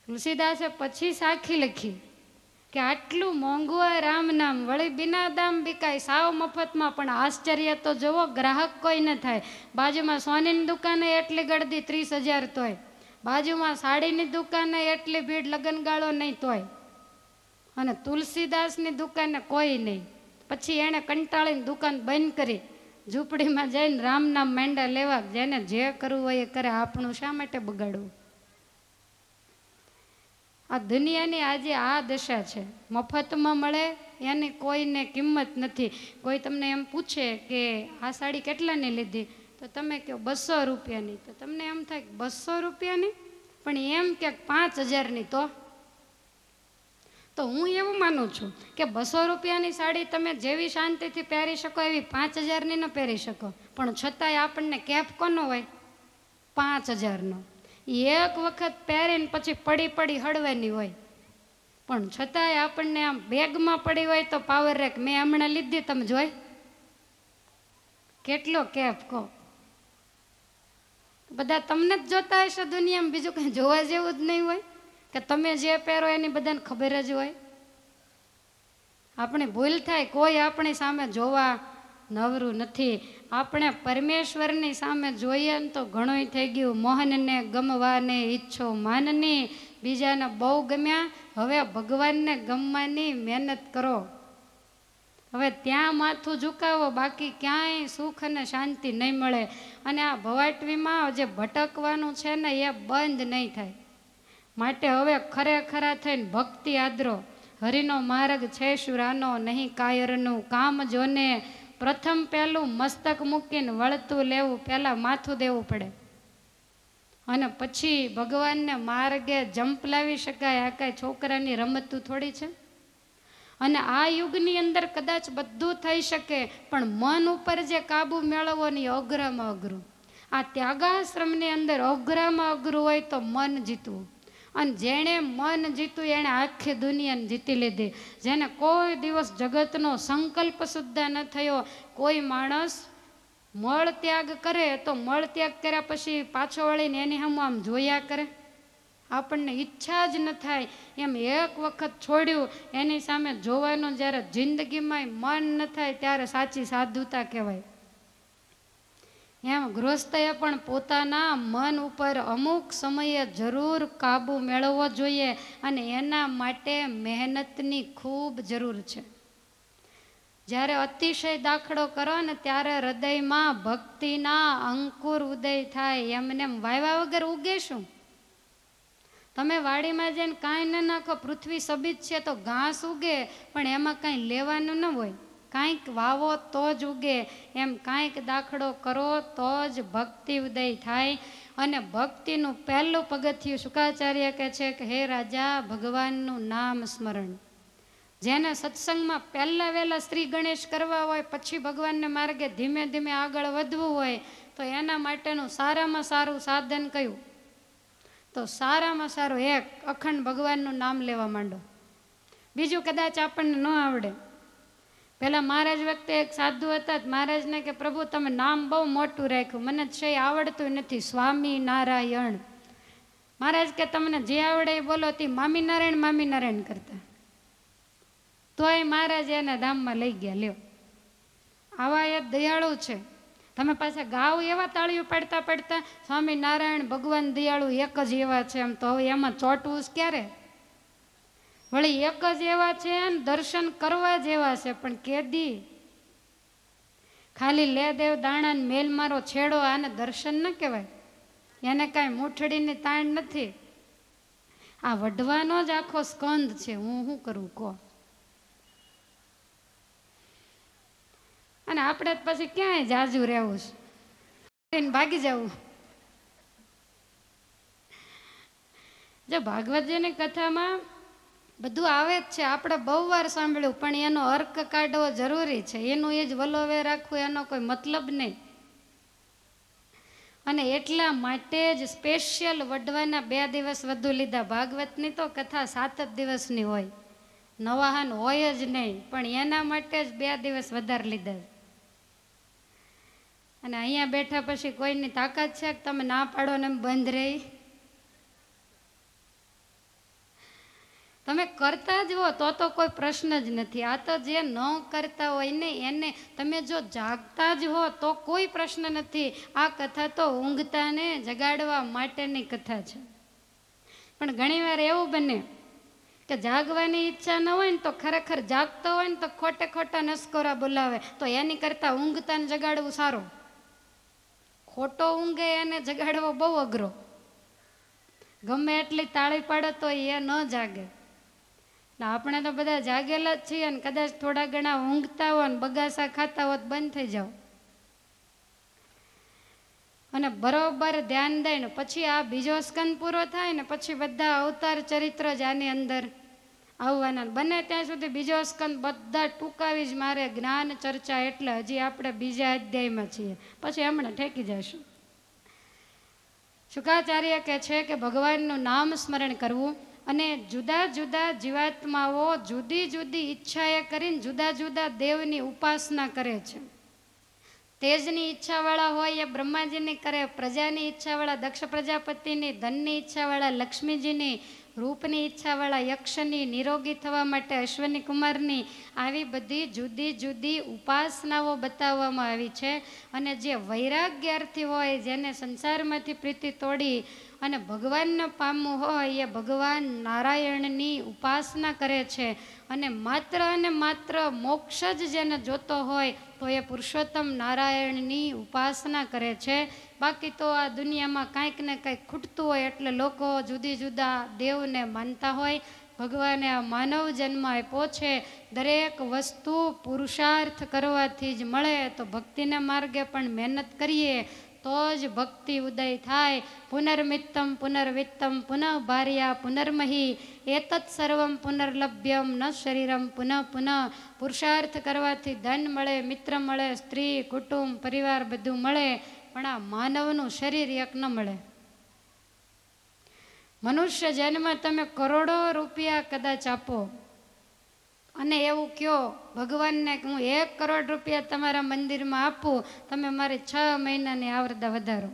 તુલસીદાસે પછી સાખી લખી કે આટલું મોંઘું આ રામ નામ, વળી બિના દામ બિકાય, સાવ મફતમાં, પણ આશ્ચર્ય તો જુઓ, ગ્રાહક કોઈ ન થાય. બાજુમાં સોનીની દુકાને એટલી ગળદી 30,000 તોય, બાજુમાં સાડીની દુકાને એટલી ભીડ, લગનગાળો નહીં તોય, અને તુલસીદાસની દુકાને કોઈ નહીં. પછી એણે કંટાળીને દુકાન બંધ કરી, ઝૂંપડીમાં જઈને રામ નામ માંડા લેવા, જેને જે કરવું હોય એ કરે, આપણું શા માટે બગાડવું. આ દુનિયાની આજે આ દશા છે, મફતમાં મળે એની કોઈને કિંમત નથી. કોઈ તમને એમ પૂછે કે આ સાડી કેટલાની લીધી, તો તમે કહો 200 રૂપિયાની, તો તમને એમ થાય 200 રૂપિયાની, પણ એમ કે 5,000ની, તો હું એવું માનું છું કે 200 રૂપિયાની સાડી તમે જેવી શાંતિથી પહેરી શકો એવી 5,000ની ન પહેરી શકો. પણ છતાંય આપણને કેફ કોનો હોય? 5,000નો. એક વખત પહેરીને પછી પડી હળવાની હોય, પણ છતાંય આપણને આમ બેગમાં પડી હોય તો પાવર રેક. મેં હમણાં લીધી, તમે જોઈ, કેટલો કેફ કહો. બધા તમને જ જોતા હશે દુનિયામાં, બીજું કંઈ જોવા જેવું જ નહીં હોય કે તમે જે પહેરો એની બધાને ખબર જ હોય. આપણે ભૂલ થાય, કોઈ આપણી સામે જોવા નવરું નથી. આપણે પરમેશ્વરની સામે જોઈએ ને તો ઘણું થઈ ગયું. મોહનને ગમવાને ઈચ્છો માનની, બીજાને બહુ ગમ્યા, હવે ભગવાનને ગમવાની મહેનત કરો. હવે ત્યાં માથું ઝુકાવો, બાકી ક્યાંય સુખ અને શાંતિ નહીં મળે. અને આ ભવાટવીમાં જે ભટકવાનું છે ને એ બંધ નહીં થાય. માટે હવે ખરેખરા થઈને ભક્તિ આદરો. હરિનો માર્ગ છે શુરાનો, નહીં કાયરનું કામ જોને. પ્રથમ પહેલું મસ્તક મૂકીને વળતું લેવું, પહેલાં માથું દેવું પડે અને પછી ભગવાનને માર્ગે જંપ લાવી શકાય. આ કાંઈ છોકરાની રમતું થોડી છે. અને આ યુગની અંદર કદાચ બધું થઈ શકે, પણ મન ઉપર જે કાબુ મેળવવો ને એ અઘરામાં અઘરું. આ ત્યાગાશ્રમની અંદર અઘરામાં અઘરું હોય તો મન જીતવું. અને જેણે મન જીત્યું એણે આખી દુનિયાને જીતી લીધી. જેને કોઈ દિવસ જગતનો સંકલ્પ સુદ્ધા ન થયો. કોઈ માણસ મળ ત્યાગ કરે તો મળ ત્યાગ કર્યા પછી પાછો વળીને એની સામે આમ જોયા કરે, આપણને ઈચ્છા જ ન થાય. એમ એક વખત છોડ્યું એની સામે જોવાનું જ્યારે જિંદગીમાં મન ન થાય ત્યારે સાચી સાધુતા કહેવાય. એમ ગૃહસ્થએ પણ પોતાના મન ઉપર અમુક સમયે જરૂર કાબુ મેળવવો જોઈએ અને એના માટે મહેનતની ખૂબ જરૂર છે. જ્યારે અતિશય દાખલો કરો ને ત્યારે હૃદયમાં ભક્તિના અંકુર ઉદય થાય. એમને વાવ્યા વગર ઉગે શું? તમે વાડીમાં જઈને કાંઈ ન નાખો, પૃથ્વી સબીજ છે તો ઘાસ ઉગે, પણ એમાં કાંઈ લેવાનું ન હોય. કાંઈક વાવો તો જ ઉગે. એમ કાંઈક દાખલો કરો તો જ ભક્તિ ઉદય થાય. અને ભક્તિનું પહેલું પગથિયું શુકાચાર્ય કહે છે કે હે રાજા, ભગવાનનું નામ સ્મરણ. જેને સત્સંગમાં પહેલાં વહેલા શ્રી ગણેશ કરવા હોય, પછી ભગવાનને માર્ગે ધીમે ધીમે આગળ વધવું હોય, તો એના માટેનું સારામાં સારું સાધન કયું? તો સારામાં સારું એક અખંડ ભગવાનનું નામ લેવા માંડો. બીજું કદાચ આપણને ન આવડે. પહેલાં મહારાજ વખતે એક સાધુ હતા, મહારાજને કે પ્રભુ તમે નામ બહુ મોટું રાખ્યું, મને છે આવડતું નથી, સ્વામી નારાયણ. મહારાજ કે તમને જે આવડે એ બોલો. તે મામી નારાયણ કરતા. તોય મહારાજ એને ધામમાં લઈ ગયા. લ્યો, આવા એ દયાળુ છે. તમે પાછા ગાવ એવા તાળીઓ પાડતા પાડતા સ્વામિનારાયણ ભગવાન દયાળુ એક જ એવા છે, એમ તો હવે એમાં ચોટવું ક્યારે? વળી એક જ એવા છે ને દર્શન કરવા જેવા છે, પણ કેદી ખાલી લે દેવ દાણા મેલ મારો છેડો, આને દર્શન ન કહેવાય. એને કાંઈ મૂઠડીની તાણ નથી. આ વઢવાનો જ આખો સ્કંદ છે. હું શું કરું કહો? અને આપણે પછી ક્યાંય જાજુ રહેવું છે, ભાગી જવું. જો ભાગવતજીની કથામાં બધું આવે જ છે, આપણે બહુ વાર સાંભળ્યું, પણ એનો અર્ક કાઢવો જરૂરી છે. એનું એ જ વલોવે રાખવું એનો કોઈ મતલબ નહીં. અને એટલા માટે જ સ્પેશિયલ વઢવાના 2 દિવસ વધુ લીધા. ભાગવતની તો કથા 7 જ દિવસની હોય, નવાહન હોય જ નહીં, પણ એના માટે જ 2 દિવસ વધારે લીધા. અને અહીંયા બેઠા પછી કોઈની તાકાત છે કે તમે ના પાડો ને એમ બંધ રહી? તમે કરતા જ હો તો કોઈ પ્રશ્ન જ નથી. આ તો જે ન કરતા હોય ને એને તમે જો જાગતા જ હો તો કોઈ પ્રશ્ન નથી. આ કથા તો ઊંઘતાને જગાડવા માટેની કથા છે. પણ ઘણીવાર એવું બને કે જાગવાની ઈચ્છા ન હોય ને તો ખરેખર જાગતો હોય ને તો ખોટે ખોટા નસકોરા બોલાવે, તો એની કરતાં ઊંઘતાને જગાડવું સારું. ખોટો ઊંઘે એને જગાડવો બહુ અઘરો. ગમે એટલી તાળી પાડે તો એ ન જાગે. આપણે તો બધા જાગેલા જ છીએ, અને કદાચ થોડા ઘણા ઊંઘતા હોય ને બગાસા ખાતા હોત બંધ થઈ જાઓ. અને બરોબર ધ્યાન દે ને પછી આ બીજો સ્કંદ પૂરો થાય ને પછી બધા અવતાર ચરિત્ર જ આની અંદર આવવાના. બને ત્યાં સુધી બીજો સ્કંદ બધા ટૂંકાવી જ મારે જ્ઞાન ચર્ચા. એટલે હજી આપણે બીજા અધ્યાયમાં છીએ, પછી હમણાં ઠેકી જશું. શુકાચાર્ય કહે છે કે ભગવાનનું નામ સ્મરણ કરવું, અને જુદા જુદા જીવાત્માઓ જુદી જુદી ઈચ્છાએ કરીને જુદા જુદા દેવની ઉપાસના કરે છે. તેજની ઈચ્છાવાળા હોય એ બ્રહ્માજીની કરે, પ્રજાની ઈચ્છાવાળા દક્ષ પ્રજાપતિની, ધનની ઈચ્છાવાળા લક્ષ્મીજીની, રૂપની ઈચ્છાવાળા યક્ષની, નિરોગી થવા માટે અશ્વની કુમારની, આવી બધી જુદી જુદી ઉપાસનાઓ બતાવવામાં આવી છે. અને જે વૈરાગ્યાર્થી હોય, જેને સંસારમાંથી પ્રીતિ તોડી અને ભગવાનને પામવું હોય, એ ભગવાન નારાયણની ઉપાસના કરે છે. અને માત્ર મોક્ષ જ જેને જોતો હોય તો એ પુરુષોત્તમ નારાયણની ઉપાસના કરે છે. બાકી તો આ દુનિયામાં કાંઈક ને કંઈક ખૂટતું હોય એટલે લોકો જુદી જુદા દેવને માનતા હોય. ભગવાને આ માનવ જન્મ આપ્યો છે, દરેક વસ્તુ પુરુષાર્થ કરવાથી જ મળે. તો ભક્તિના માર્ગે પણ મહેનત કરીએ તો જ ભક્તિ ઉદય થાય. પુનર્મિત્તમ પુનર્વિત્તમ પુનઃ ભાર્યા પુનર્મહી એતત્ સર્વમ પુનર્લભ્યમ ન શરીરમ પુનઃ પુનઃ. પુરુષાર્થ કરવાથી ધન મળે, મિત્ર મળે, સ્ત્રી, કુટુંબ, પરિવાર બધું મળે, પણ આ માનવનું શરીર એક ન મળે. મનુષ્ય જન્મ તમે કરોડો રૂપિયા કદાચ આપો અને એવું કહો ભગવાનને કે હું 1 કરોડ રૂપિયા તમારા મંદિરમાં આપું, તમે મારી 6 મહિનાની આવરદા વધારો,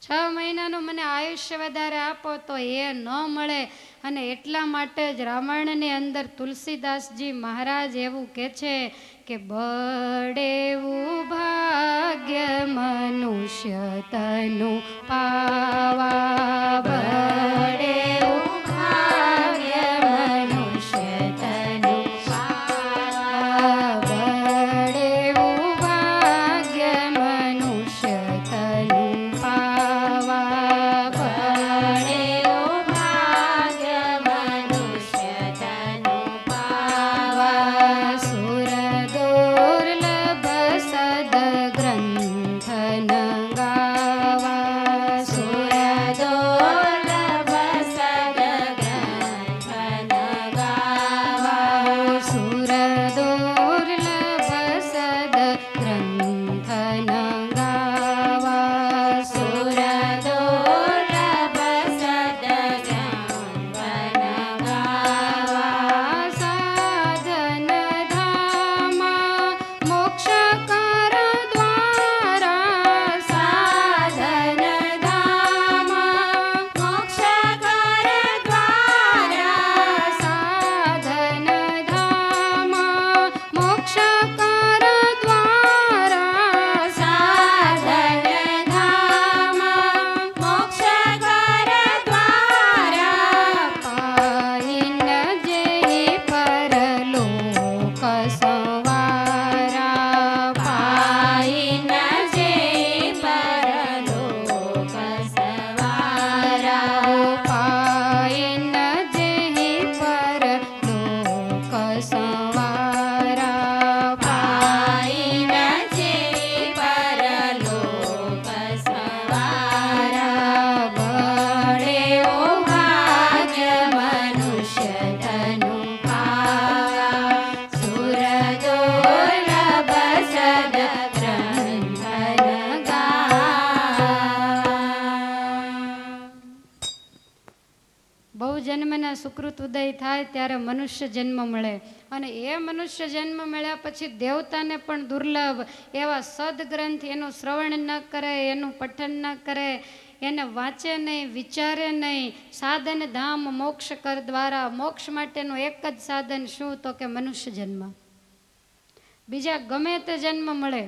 6 મહિનાનું મને આયુષ્ય વધારે આપો, તો એ ન મળે. અને એટલા માટે જ રામાયણની અંદર તુલસીદાસજી મહારાજ એવું કહે છે કે બળેવું ભાગ્ય મનુષ્ય તનુ પાવા, બળેવું ભાગ્ય મનુષ્ય તનુ પાવા, બળેવું ભાગ્ય મનુષ્ય તનુ પાવા, બળેવું ભાગ્ય મનુષ્ય તનુ પાવા. સુર દુર્લભ સદ ગ્રંથ ન ગાવા, સુર દુર્લભ સદ ગ્રંથ ન ગાવા, સુર દુર્લભ સદ ગ્રંથ ન ગાવા, સુર દુર્લભ સદ ગ્રંથ ન ગાવા. સાધન ધામા મોક્ષ કર દ્વારા, સાધન ધામા મોક્ષ કર દ્વારા, સાધન ધામા મોક્ષ કર દ્વારા, સાધન ધામા મોક્ષ કર દ્વારા. પાઈન જેહી પરલોક સંવારા, પાઈન જેહી પરલોક સંવારા, પાઈન જેહી પરલોક સંવારા, પાઈન જેહી પરલોક સંવારા. બળેવો ભાગ્ય મનુષ્ય તનુ પાવા, સુર દુર્લભ સદ ગ્રંથ ન ગાવા. બહુ જન્મના સુકૃત ઉદય થાય ત્યારે મનુષ્ય જન્મ મળે. અને એ મનુષ્ય જન્મ મળ્યા પછી દેવતાને પણ દુર્લભ એવા સદગ્રંથ એનું શ્રવણ ન કરે, એનું પઠન ન કરે, એને વાંચે નહીં, વિચારે નહીં. સાધન ધામ મોક્ષ કર દ્વારા. મોક્ષ માટેનું એક જ સાધન શું? તો કે મનુષ્ય જન્મ. બીજા ગમે તે જન્મ મળે.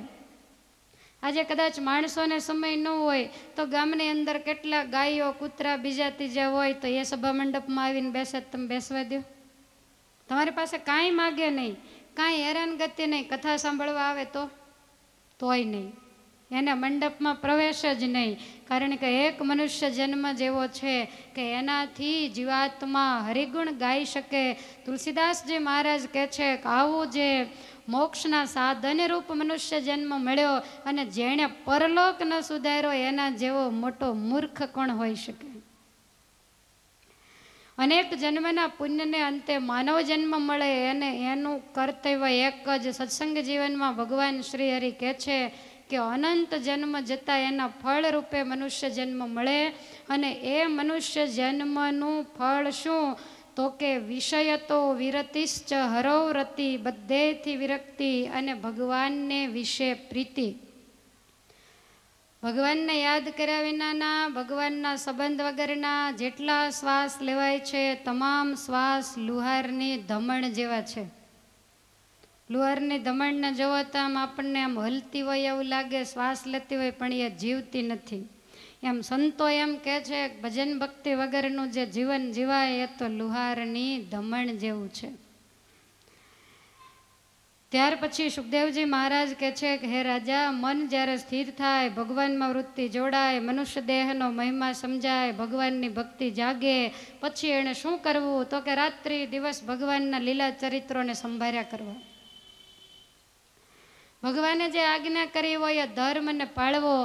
આજે કદાચ માણસોને સમય ન હોય તો ગામની અંદર કેટલા ગાયો, કૂતરા, બીજા ત્રીજા હોય, તો એ સભા મંડપમાં આવીને બેસે, તમે બેસવા દો? તમારી પાસે કાંઈ માગે નહીં, કાંઈ હેરાનગતિ નહીં. કથા સાંભળવા આવે તોય નહીં, એને મંડપમાં પ્રવેશ જ નહીં. કારણ કે એક મનુષ્ય જન્મ જેવો છે કે એનાથી જીવાત્મા હરિગુણ ગાઈ શકે. તુલસીદાસજી મહારાજ કહે છે કે આવું જે મોક્ષના સાધન રૂપ મનુષ્ય જન્મ મળ્યો અને જેણે પરલોક ન સુધાર્યો એના જેવો મોટો મૂર્ખ કોણ હોઈ શકે? અનેક જન્મના પુણ્યને અંતે માનવ જન્મ મળે અને એનું કર્તવ્ય એક જ. સત્સંગ જીવનમાં ભગવાન શ્રી હરિ કહે છે કે અનંત જન્મ જતાં એના ફળ રૂપે મનુષ્ય જન્મ મળે. અને એ મનુષ્ય જન્મનું ફળ શું? તો કે વિષયતો વિરતિશ્ચ હરૌ રતિ, બધેથી વિરક્તિ અને ભગવાનને વિશે પ્રીતિ. ભગવાનને યાદ કર્યા વિનાના, ભગવાનના સંબંધ વગરના જેટલા શ્વાસ લેવાય છે તમામ શ્વાસ લુહારની ધમણ જેવા છે. લુહારની ધમણને જોવો તો આમ આપણને આમ હલતી હોય એવું લાગે, શ્વાસ લેતી હોય પણ એ જીવતી નથી. એમ સંતો એમ કહે છે ભજન ભક્તિ વગરનું જે જીવન જીવાય એ તો લુહારની ધમણ જેવું છે. ત્યાર પછી સુખદેવજી મહારાજ કહે છે કે હે રાજા, મન જ્યારે સ્થિર થાય, ભગવાનમાં વૃત્તિ જોડાય, મનુષ્ય દેહનો મહિમા સમજાય, ભગવાનની ભક્તિ જાગે, પછી એણે શું કરવું? તો કે રાત્રિ દિવસ ભગવાનના લીલા ચરિત્રોને સંભાળ્યા કરવા. ભગવાને જે આજ્ઞા કરી હોય એ ધર્મને પાળવો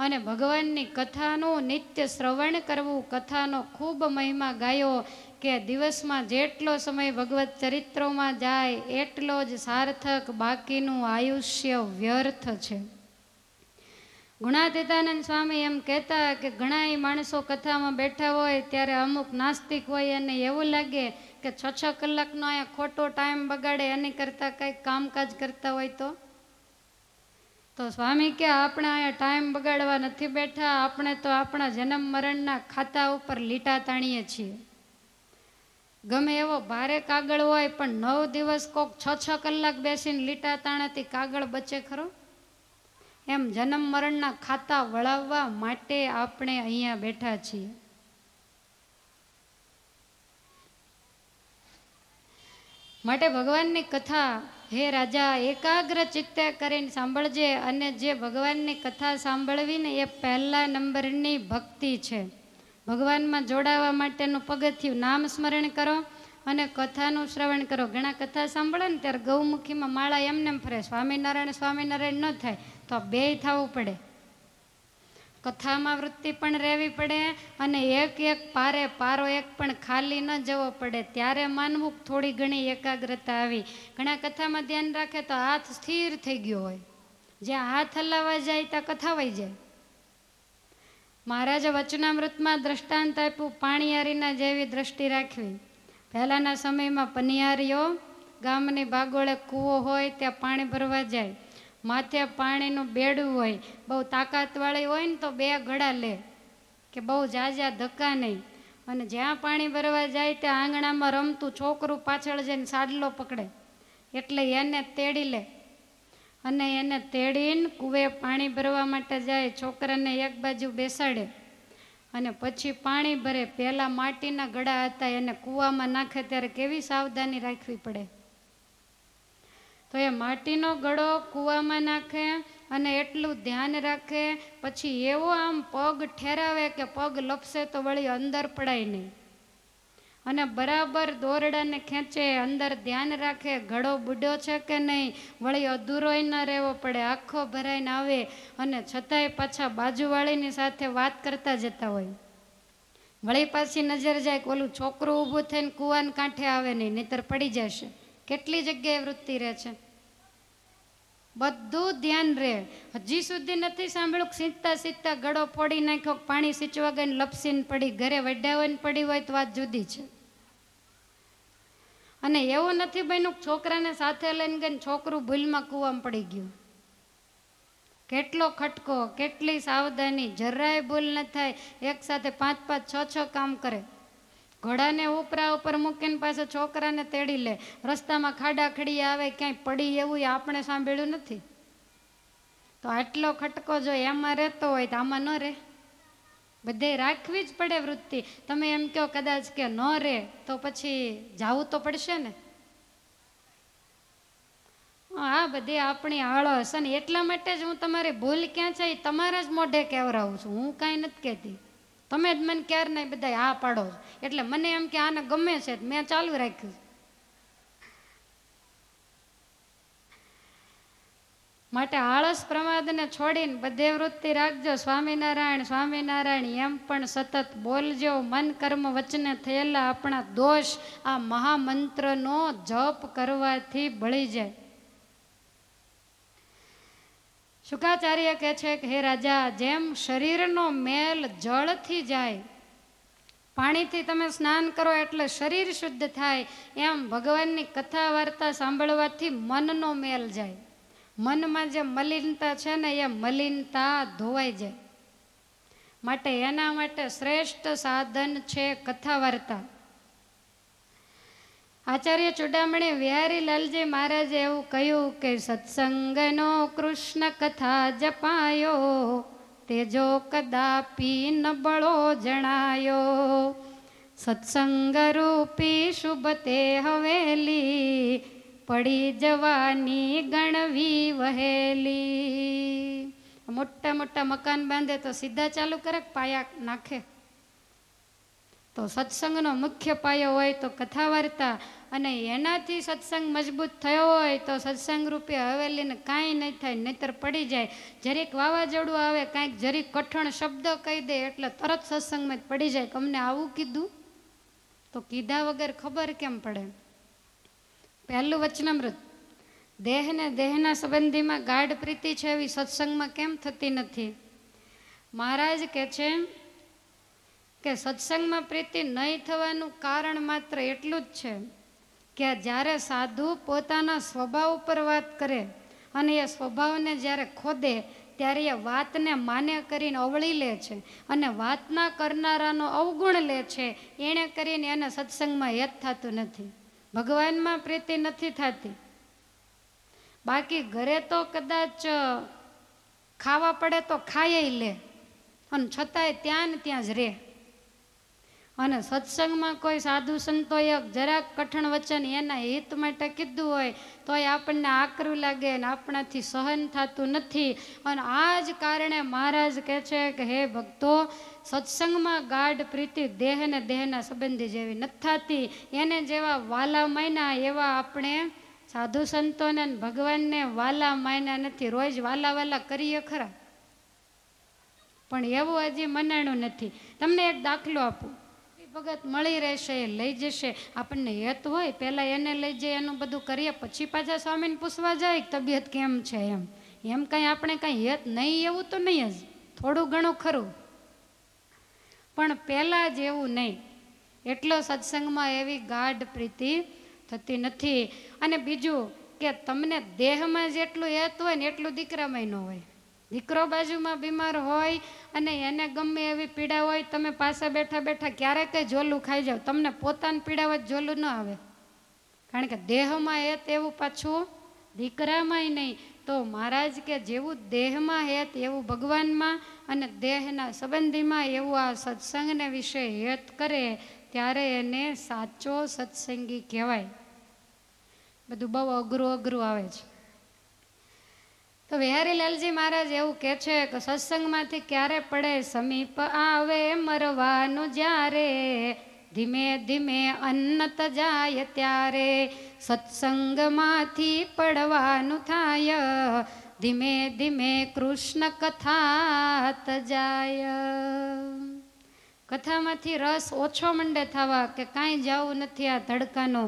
અને ભગવાનની કથાનું નિત્ય શ્રવણ કરવું, કથાનો ખૂબ મહિમા ગાયો કે દિવસમાં જેટલો સમય ભગવત ચરિત્રોમાં જાય એટલો જ સાર્થક, બાકીનું આયુષ્ય વ્યર્થ છે. ગુણાતીતાનંદ સ્વામી એમ કહેતા કે ઘણા માણસો કથામાં બેઠા હોય ત્યારે અમુક નાસ્તિક હોય અને એવું લાગે કે 6 કલાકનો અહીંયા ખોટો ટાઈમ બગાડે એની કરતાં કંઈક કામકાજ કરતા હોય તો સ્વામી કે આપણે અહીંયા ટાઈમ બગાડવા નથી બેઠા, આપણે તો આપણા જન્મ મરણના ખાતા ઉપર લીટા તાણીએ છીએ. ગમે એવો ભારે કાગળ હોય પણ 9 દિવસ કોક 6 કલાક બેસીને લીટા તાણાથી કાગળ બચે ખરો? એમ જન્મ મરણના ખાતા વળાવવા માટે આપણે અહીંયા બેઠા છીએ. માટે ભગવાનની કથા હે રાજા એકાગ્ર ચિત્તે કરીને સાંભળજે. અને જે ભગવાનની કથા સાંભળવી ને એ પહેલા નંબરની ભક્તિ છે. ભગવાનમાં જોડાવા માટેનું પગથિયું નામ સ્મરણ કરો અને કથાનું શ્રવણ કરો. ઘણા કથા સાંભળે ને ત્યારે ગૌમુખીમાં માળા એમને ફરે, સ્વામિનારાયણ સ્વામિનારાયણ ન થાય તો બેય થવું પડે. કથામાં વૃત્તિ પણ રહેવી પડે અને એક પારો એક પણ ખાલી ન જવો પડે. ત્યારે માનવું થોડી ઘણી એકાગ્રતા આવી. ઘણા કથામાં ધ્યાન રાખે તો હાથ સ્થિર થઈ ગયો હોય, જ્યાં હાથ હલાવા જાય ત્યાં કથા વહી જાય. મહારાજે વચનામૃતમાં દ્રષ્ટાંત આપ્યું, પાણીયારીના જેવી દ્રષ્ટિ રાખવી. પહેલાના સમયમાં પનિયારીઓ ગામની ભાગોળે કૂવો હોય ત્યાં પાણી ભરવા જાય. માથે પાણીનું બેડું હોય, બહુ તાકાતવાળી હોય ને તો 2 ઘડા લે કે બહુ ઝાઝા ધક્કા નહીં. અને જ્યાં પાણી ભરવા જાય ત્યાં આંગણામાં રમતું છોકરું પાછળ જઈને સાડલો પકડે એટલે એને તેડી લે અને એને તેડીને કૂવે પાણી ભરવા માટે જાય. છોકરાને એક બાજુ બેસાડે અને પછી પાણી ભરે. પહેલાં માટીના ઘડા હતા, એને કૂવામાં નાખે ત્યારે કેવી સાવધાની રાખવી પડે. તો એ માટીનો ઘડો કૂવામાં નાખે અને એટલું ધ્યાન રાખે, પછી એવો આમ પગ ઠેરાવે કે પગ લપસે તો વળી અંદર પડાય નહીં. અને બરાબર દોરડાને ખેંચે, અંદર ધ્યાન રાખે ઘડો બુડો છે કે નહીં, વળી અધૂરોય ન રહેવો પડે, આખો ભરાઈને આવે. અને છતાંય પાછા બાજુવાળીની સાથે વાત કરતા જતા હોય. વળી પાછી નજર જાય કે ઓલું છોકરું ઊભું થઈને કૂવાને કાંઠે આવે નહીં, નહીતર પડી જશે. કેટલી જગ્યાએ વૃત્તિ રહે છે, બધું ધ્યાન રહે. હજી સુધી નથી સાંભળ્યું સીંચતા સીંચતા ગળો ફોડી નાખ્યો, પાણી સીંચવા ગઈને લપસીને પડી. ઘરે વડાવઈને પડી હોય તો વાત જુદી છે. અને એવું નથી બન્યું છોકરાને સાથે લઈને ગઈને છોકરું ભૂલમાં કૂવામાં પડી ગયું. કેટલો ખટકો, કેટલી સાવધાની, જરાય ભૂલ ન થાય. એક સાથે 5-5, 6-6 કામ કરે. ઘોડાને ઉપરા ઉપર મૂકીને પાછો છોકરાને તેડી લે. રસ્તામાં ખાડા ખડી આવે, ક્યાંય પડી એવું આપણે સાંભળ્યું નથી. તો આટલો ખટકો જો એમાં રહેતો હોય તો આમાં ન રહે? બધે રાખવી જ પડે વૃત્તિ. તમે એમ કહો કદાચ કે ન રહે તો પછી જાવું તો પડશે ને. આ બધી આપણી આળસ. અને એટલા માટે જ હું તમારી ભૂલ ક્યાં છે એ તમારા જ મોઢે કહેવરાવું છું, હું કાંઈ નથી કહેતી. તમે જ મને ક્યારે નહીં બધા હા પાડો એટલે મને એમ કે આને ગમે છે મેં ચાલુ રાખ્યું. માટે આળસ પ્રમાદને છોડીને બધે વૃત્તિ રાખજો. સ્વામિનારાયણ સ્વામિનારાયણ એમ પણ સતત બોલજો. મન કર્મ વચને થયેલા આપણા દોષ આ મહામંત્રનો જપ કરવાથી બળી જાય. શુકાચાર્ય કહે છે કે હે રાજા, જેમ શરીરનો મેલ જળથી જાય પાણીથી તમે સ્નાન કરો એટલે શરીર શુદ્ધ થાય, એમ ભગવાનની કથા વાર્તા સાંભળવાથી મનનો મેલ જાય. મનમાં જે મલિનતા છે ને એ મલિનતા ધોવાઈ જાય. માટે એના માટે શ્રેષ્ઠ સાધન છે કથા વાર્તા. આચાર્ય ચૂડામણી વિહારી લાલજી મહારાજે એવું કહ્યું કે સત્સંગનો કૃષ્ણ કથા જપાયો, તેજો કદાપી નબળો જણાયો. સત્સંગ રૂપી શુભ તે હવેલી, પડી જવાની ગણવી વહેલી. મોટા મોટા મકાન બાંધે તો સીધા ચાલુ કરે પાયા નાખે? તો સત્સંગનો મુખ્ય પાયો હોય તો કથા વાર્તા, અને એનાથી સત્સંગ મજબૂત થયો હોય તો સત્સંગ રૂપે હવેલીને કાંઈ નહીં થાય, નહીતર પડી જાય. જરીક વાવાઝોડું આવે, કાંઈક જરીક કઠણ શબ્દ કહી દે એટલે તરત સત્સંગમાં જ પડી જાય. અમને આવું કીધું તો કીધા વગર ખબર કેમ પડે? પહેલું વચનામૃત, દેહને દેહના સંબંધીમાં ગાઢ પ્રીતિ છે એવી સત્સંગમાં કેમ થતી નથી? મહારાજ કહે છે કે સત્સંગમાં પ્રીતિ નહીં થવાનું કારણ માત્ર એટલું જ છે કે જ્યારે સાધુ પોતાના સ્વભાવ ઉપર વાત કરે અને એ સ્વભાવને જ્યારે ખોદે ત્યારે એ વાતને માન્ય કરીને અવળી લે છે અને વાતના કરનારાનો અવગુણ લે છે. એણે કરીને એને સત્સંગમાં હેત થતું નથી, ભગવાનમાં પ્રીતિ નથી થતી. બાકી ઘરે તો કદાચ ખાવા પડે તો ખાઈ લે અને છતાંય ત્યાં ને ત્યાં જ રહે. અને સત્સંગમાં કોઈ સાધુ સંતોએ જરાક કઠણ વચન એના હિત માટે કીધું હોય તોય આપણને આકરું લાગે અને આપણાથી સહન થતું નથી. અને આ જ કારણે મહારાજ કહે છે કે હે ભક્તો, સત્સંગમાં ગાઢ પ્રીતિ દેહ ને દેહના સંબંધી જેવી નથી થતી. એને જેવા વાલા માયના એવા આપણે સાધુ સંતોને ભગવાનને વાલા માયના નથી. રોજ વાલા વાલા કરીએ ખરા, પણ એવું હજી મનાણું નથી. તમને એક દાખલો આપું. ભગત મળી રહેશે, લઈ જશે, આપણને હેત હોય પહેલાં એને લઈ જાય, એનું બધું કરીએ, પછી પાછા સ્વામીને પૂછવા જાય તબિયત કેમ છે એમ કંઈ આપણે કંઈ હેત નહીં એવું તો નહીં જ, થોડું ઘણું ખરું, પણ પહેલાં જ એવું નહીં. એટલો સત્સંગમાં એવી ગાઢ પ્રીતિ થતી નથી. અને બીજું કે તમને દેહમાં જેટલું હેત હોય ને એટલું દીકરામાં ન હોય. દીકરો બાજુમાં બીમાર હોય અને એને ગમે એવી પીડા હોય, તમે પાસે બેઠા બેઠા ક્યારેક કંઈ ઝોલું ખાઈ જાવ, તમને પોતાને પીડાવા ઝોલું ન આવે, કારણ કે દેહમાં હેત એવું પાછું દીકરામાંય નહીં. તો મહારાજ કે જેવું દેહમાં હેત એવું ભગવાનમાં, અને દેહના સંબંધીમાં એવું આ સત્સંગને વિશે હેત કરે ત્યારે એને સાચો સત્સંગી કહેવાય. બધું બહુ અઘરું અઘરું આવે છે. તો વિહારી લાલજી મહારાજ એવું કહે છે કે સત્સંગમાંથી ક્યારે પડે સમીપ આવે મરવાનું જ્યારે, ધીમે ધીમે અન્નત જાય ત્યારે, સત્સંગમાંથી પડવાનું થાય, ધીમે ધીમે કૃષ્ણ કથા તજાય. કથામાંથી રસ ઓછો મંડે થવા કે કાંઈ જવું નથી આ ધડકાનો.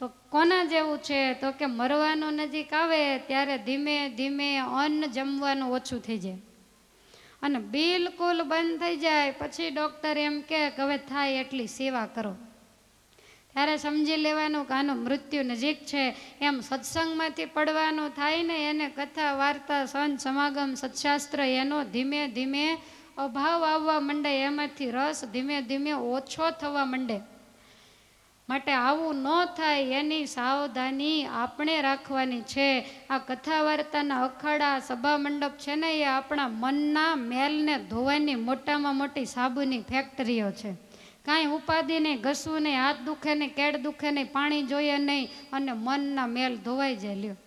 તો કોના જેવું છે? તો કે મરવાનું નજીક આવે ત્યારે ધીમે ધીમે અન્ન જમવાનું ઓછું થઈ જાય અને બિલકુલ બંધ થઈ જાય. પછી ડૉક્ટર એમ કે હવે થાય એટલી સેવા કરો, ત્યારે સમજી લેવાનું કે આનું મૃત્યુ નજીક છે. એમ સત્સંગમાંથી પડવાનું થાય ને એને કથા વાર્તા સંત સમાગમ સત્શાસ્ત્ર એનો ધીમે ધીમે અભાવ આવવા માંડે, એમાંથી રસ ધીમે ધીમે ઓછો થવા માંડે. માટે આવું ન થાય એની સાવધાની આપણે રાખવાની છે. આ કથા વાર્તાના અખાડા સભા મંડપ છે ને એ આપણા મનના મેલને ધોવાની મોટામાં મોટી સાબુની ફેક્ટરીઓ છે. કાંઈ ઉપાધિ નહીં, ઘસવું નહીં, હાથ દુખે નહીં, કેડ દુખે નહીં, પાણી જોઈએ નહીં અને મનના મેલ ધોવાઈ જાય. લ્યો,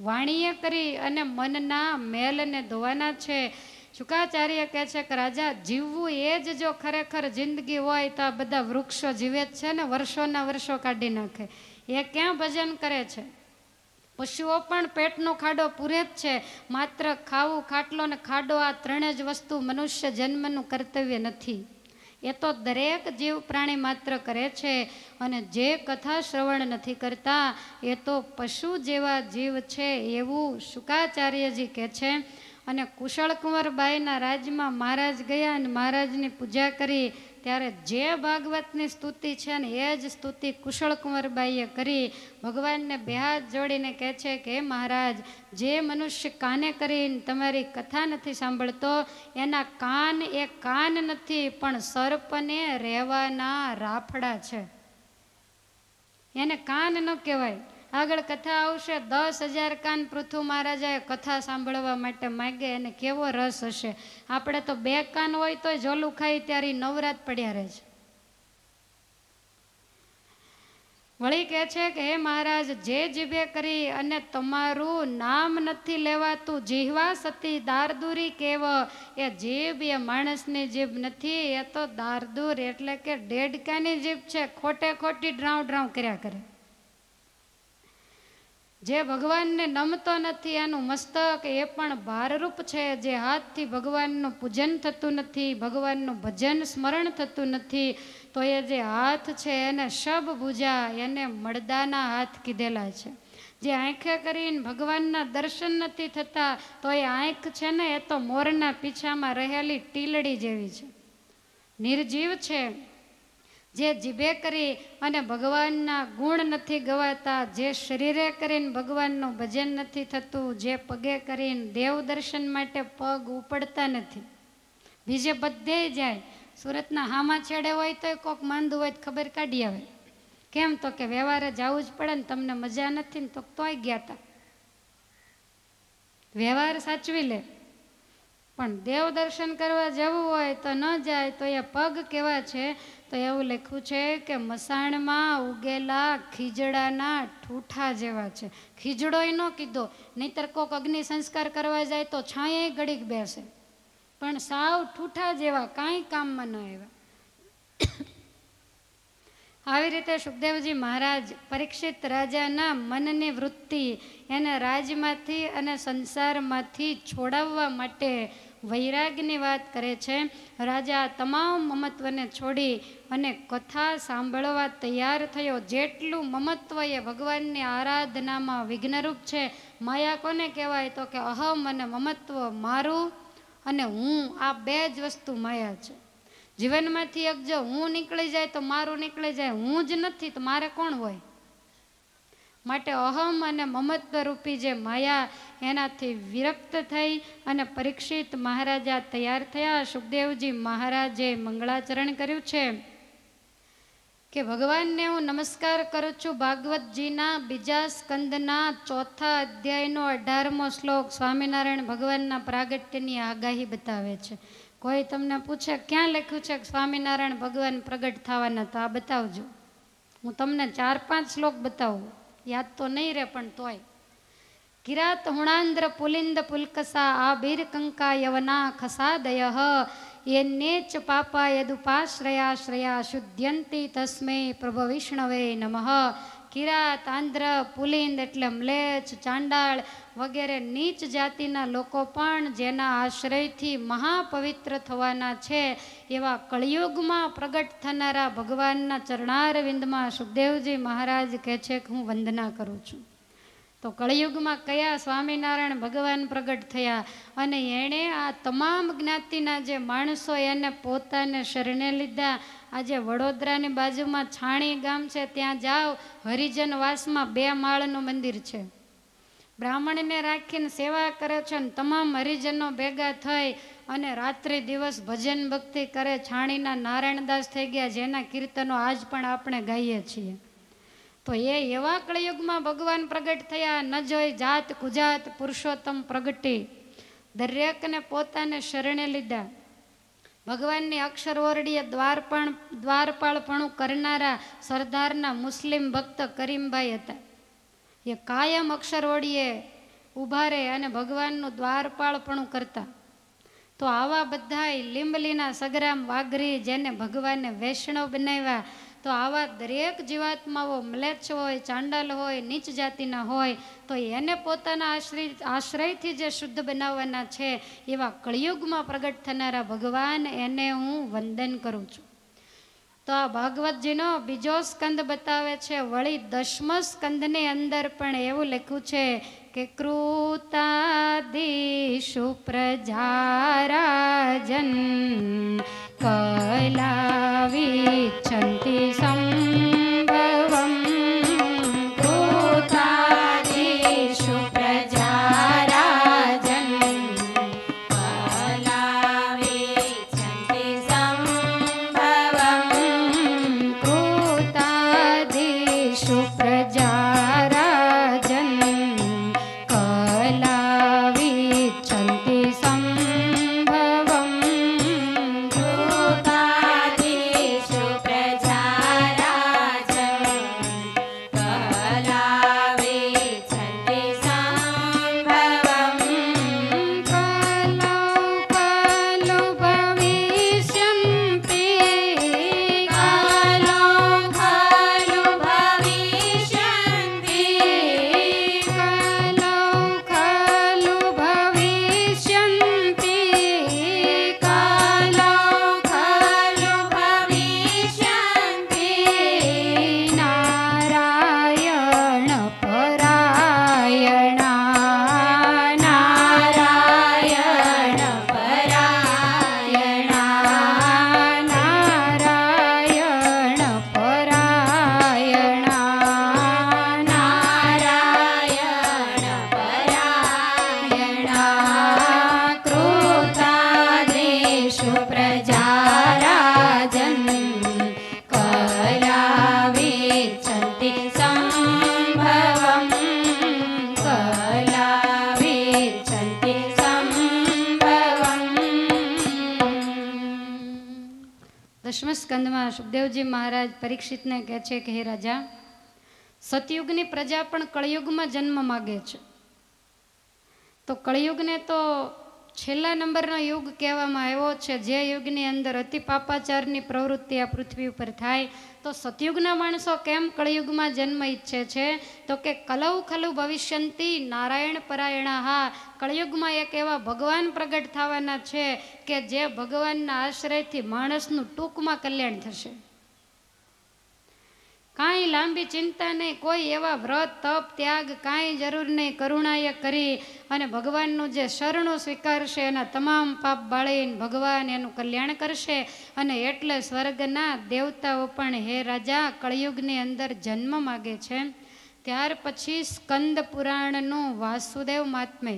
વાણીએ કરી અને મનના મેલને ધોવાના છે. શુકાચાર્ય કહે છે કે રાજા, જીવવું એ જ જો ખરેખર જિંદગી હોય તો આ બધા વૃક્ષો જીવે જ છે ને, વર્ષોના વર્ષો કાઢી નાખે. એ ક્યાં ભજન કરે છે? પશુઓ પણ પેટનો ખાડો પૂરે જ છે. માત્ર ખાવું, ખાટલો ને ખાડો, આ ત્રણે જ વસ્તુ મનુષ્ય જન્મનું કર્તવ્ય નથી. એ તો દરેક જીવ પ્રાણી માત્ર કરે છે. અને જે કથા શ્રવણ નથી કરતા એ તો પશુ જેવા જીવ છે એવું શુકાચાર્યજી કહે છે. અને કુશળ કુંવરબાઈના રાજમાં મહારાજ ગયા અને મહારાજની પૂજા કરી ત્યારે જે ભાગવતની સ્તુતિ છે ને એ જ સ્તુતિ કુશળ કુંવરબાઈએ કરી ભગવાનને બે હાથ જોડીને કહે છે કે હે મહારાજ, જે મનુષ્ય કાને કરીને તમારી કથા નથી સાંભળતો એના કાન એ કાન નથી પણ સર્પને રહેવાના રાફડા છે, એને કાન ન કહેવાય. આગળ કથા આવશે. 10,000 કાન પૃથુ મહારાજાએ કથા સાંભળવા માટે માગે અને કેવો રસ હશે. આપણે તો 2 કાન હોય તો જોલું ખાઈ ત્યારે નવરાત પડ્યા રહે છે. વળી કહે છે કે હે મહારાજ, જે જીભે કરી અને તમારું નામ નથી લેવાતું, જીહવા સતી દારદૂરી કેવ, એ જીભ એ માણસની જીભ નથી, એ તો દારદૂર એટલે કે ડેડકાની જીભ છે, ખોટે ખોટી ડ્રાઉ ડ્રાઉ કર્યા કરે. જે ભગવાનને નમતો નથી એનું મસ્તક એ પણ ભારરૂપ છે. જે હાથથી ભગવાનનું પૂજન થતું નથી, ભગવાનનું ભજન સ્મરણ થતું નથી, તો એ જે હાથ છે એને શબ ભુજા, એને મળદાના હાથ કીધેલા છે. જે આંખે કરીને ભગવાનના દર્શન નથી થતા, તો એ આંખ છે ને એ તો મોરના પીછામાં રહેલી ટીલડી જેવી છે, નિર્જીવ છે. જે જીભે કરી અને ભગવાનના ગુણ નથી ગવાતા, જે શરીરે કરીને ભગવાનનું ભજન નથી થતું, જે પગે કરીને દેવ દર્શન માટે પગ ઉપડતા નથી, બીજે બધે જાય. સુરતના હામા છેડે હોય તો કોક માંદું હોય તો ખબર કાઢી આવે. કેમ તો કે વ્યવહારે જવું જ પડે ને, તમને મજા નથી ને, તો તોય ગયા તા. વ્યવહાર સાચવી લે, પણ દેવ દર્શન કરવા જવું હોય તો ન જાય. તો એ પગ કેવા છે? તો એવું લખ્યું છે કે મસાણમાં ઉગેલા ખીજડાના ઠૂઠા જેવા છે. ખીજડોય ન કીધો, નહીતર કોક અગ્નિ સંસ્કાર કરવા જાય તો છાંયે ઘડીક બેસે, પણ સાવ ઠૂઠા જેવા, કાંઈ કામમાં ન આવ્યા. આવી રીતે સુખદેવજી મહારાજ પરીક્ષિત રાજાના મનની વૃત્તિ એને રાજમાંથી અને સંસારમાંથી છોડાવવા માટે વૈરાગની વાત કરે છે. રાજા તમામ મમત્વને છોડી અને કથા સાંભળવા તૈયાર થયો. જેટલું મમત્વ એ ભગવાનની આરાધનામાં વિઘ્નરૂપ છે. માયા કોને કહેવાય? તો કે અહમ અને મમત્વ, મારું અને હું, આ 2 જ વસ્તુ માયા છે. જીવનમાંથી એક જો હું નીકળી જાય તો મારું નીકળી જાય, હું જ નથી તો મારે કોણ હોય? માટે અહમ અને મમત્વ રૂપી જે માયા, એનાથી વિરક્ત થઈ અને પરીક્ષિત મહારાજા તૈયાર થયા. સુખદેવજી મહારાજે મંગળાચરણ કર્યું છે કે ભગવાનને હું નમસ્કાર કરું છું. ભાગવતજીના 2જા સ્કંદના 4થા અધ્યાયનો 18મો શ્લોક સ્વામિનારાયણ ભગવાનના પ્રાગટ્યની આગાહી બતાવે છે. કોઈ તમને પૂછે ક્યાં લખ્યું છે કે સ્વામિનારાયણ ભગવાન પ્રગટ થવાના, તો આ બતાવજો. હું તમને 4-5 શ્લોક બતાવું, યાદ તો નહીં રહે પણ તોય. કિરાત હુણાંદ્ર પુલિંદ પુલકસા આબીર કંકા યવના ખસાદય એ નેચ પાપા યદુપાશ્રયા શુદ્ધ્યંતિ તસ્મે પ્રભ વિષ્ણવે નમઃ. કિરાત, આંધ્ર, પુલિંદ એટલે મ્લેચ્છ, ચાંડાળ વગેરે નીચ જાતિના લોકો પણ જેના આશ્રયથી મહાપવિત્ર થવાના છે, એવા કળિયુગમાં પ્રગટ થનારા ભગવાનના ચરણારવિંદમાં સુખદેવજી મહારાજ કહે છે કે હું વંદના કરું છું. તો કળિયુગમાં કયા સ્વામિનારાયણ ભગવાન પ્રગટ થયા અને એણે આ તમામ જ્ઞાતિના જે માણસો એને પોતાને શરણે લીધા. આજે વડોદરાની બાજુમાં છાણી ગામ છે, ત્યાં જાઓ, હરિજન વાસમાં 2 માળનું મંદિર છે. બ્રાહ્મણને રાખીને સેવા કરે છે અને તમામ હરિજનો ભેગા થઈ અને રાત્રિ દિવસ ભજન ભક્તિ કરે. છાણીના નારાયણદાસ થઈ ગયા, જેના કીર્તનો આજ પણ આપણે ગાઈએ છીએ. તો એ એવા કળિયુગમાં ભગવાન પ્રગટ થયા. ન જોઈ જાત કુજાત પુરુષોત્તમ પ્રગટી, દરેકને પોતાને શરણે લીધા. ભગવાનની અક્ષર ઓરડીએ દ્વારપાળપણું કરનારા સરદારના મુસ્લિમ ભક્ત કરીમભાઈ હતા. એ કાયમ અક્ષર ઓરડીએ ઊભા રહે અને ભગવાનનું દ્વારપાળપણું કરતા. તો આવા બધાય લીંબલીના સગરામ વાઘરી, જેને ભગવાને વૈષ્ણવ બનાવ્યા, તો આવા દરેક જીવાત્માઓ મ્લેચ્છ હોય, ચાંડાલ હોય, નીચ જાતિના હોય, તો એને પોતાના આશ્રયથી જે શુદ્ધ બનાવવાના છે, એવા કળિયુગમાં પ્રગટ થનારા ભગવાન, એને હું વંદન કરું છું. તો આ ભાગવતજીનો બીજો સ્કંદ બતાવે છે. વળી 10મ સ્કંદની અંદર પણ એવું લખ્યું છે કે કૃતાદિષુ પ્રજારાજન કલાવિચ્છન્તિ સંભવમ. કૃતાદિષુ પ્રજારાજન કલાવિચ્છન્તિ સંભવમ. કૃતાદિષુ પ્રજારાજન કલાવિચ્છન્તિ સંભવમ. કૃતાદિષુ પ્રજારાજન કલાવિચ્છન્તિ સંભવમ. કલૌ ખલુ ભવિષ્યન્તિ. કલૌ ખલુ ભવિષ્યન્તિ. કલૌ ખલુ ભવિષ્યન્તિ. કલૌ ખલુ ભવિષ્યન્તિ. નારાયણ પરાયણા. નારાયણ પરાયણા. નારાયણ પરાયણા. નારાયણ પરાયણા. કૃતાદિષુ પ્રજારાજન કલાવિચ્છન્તિ સંભવમ. કલાવિચ્છન્તિ સંભવમ. 10મ સ્કંદમાં સુખદેવજી મહારાજ પરીક્ષિતને કહે છે કે હે રાજા, સતયુગની પ્રજા પણ કળિયુગમાં જન્મ માગે છે. તો કળિયુગને તો છેલ્લા નંબરનો યુગ કહેવામાં આવ્યો છે, જે યુગની અંદર અતિ પાપાચારની પ્રવૃત્તિ આ પૃથ્વી ઉપર થાય. તો સતયુગના માણસો કેમ કળિયુગમાં જન્મ ઈચ્છે છે? તો કે કલૌ ખલુ ભવિષ્યન્તિ નારાયણ પરાયણા. હા, કળિયુગમાં એક એવા ભગવાન પ્રગટ થવાના છે કે જે ભગવાનના આશ્રયથી માણસનું ટૂંકમાં કલ્યાણ થશે. કાંઈ લાંબી ચિંતા નહીં, કોઈ એવા વ્રત તપ ત્યાગ કાંઈ જરૂર નહીં. કરુણાએ કરી અને ભગવાનનું જે શરણું સ્વીકારશે એના તમામ પાપ બાળીને ભગવાન એનું કલ્યાણ કરશે. અને એટલે સ્વર્ગના દેવતાઓ પણ હે રાજા કળિયુગની અંદર જન્મ માગે છે. ત્યાર પછી સ્કંદ પુરાણનું વાસુદેવ મહાત્મ્ય.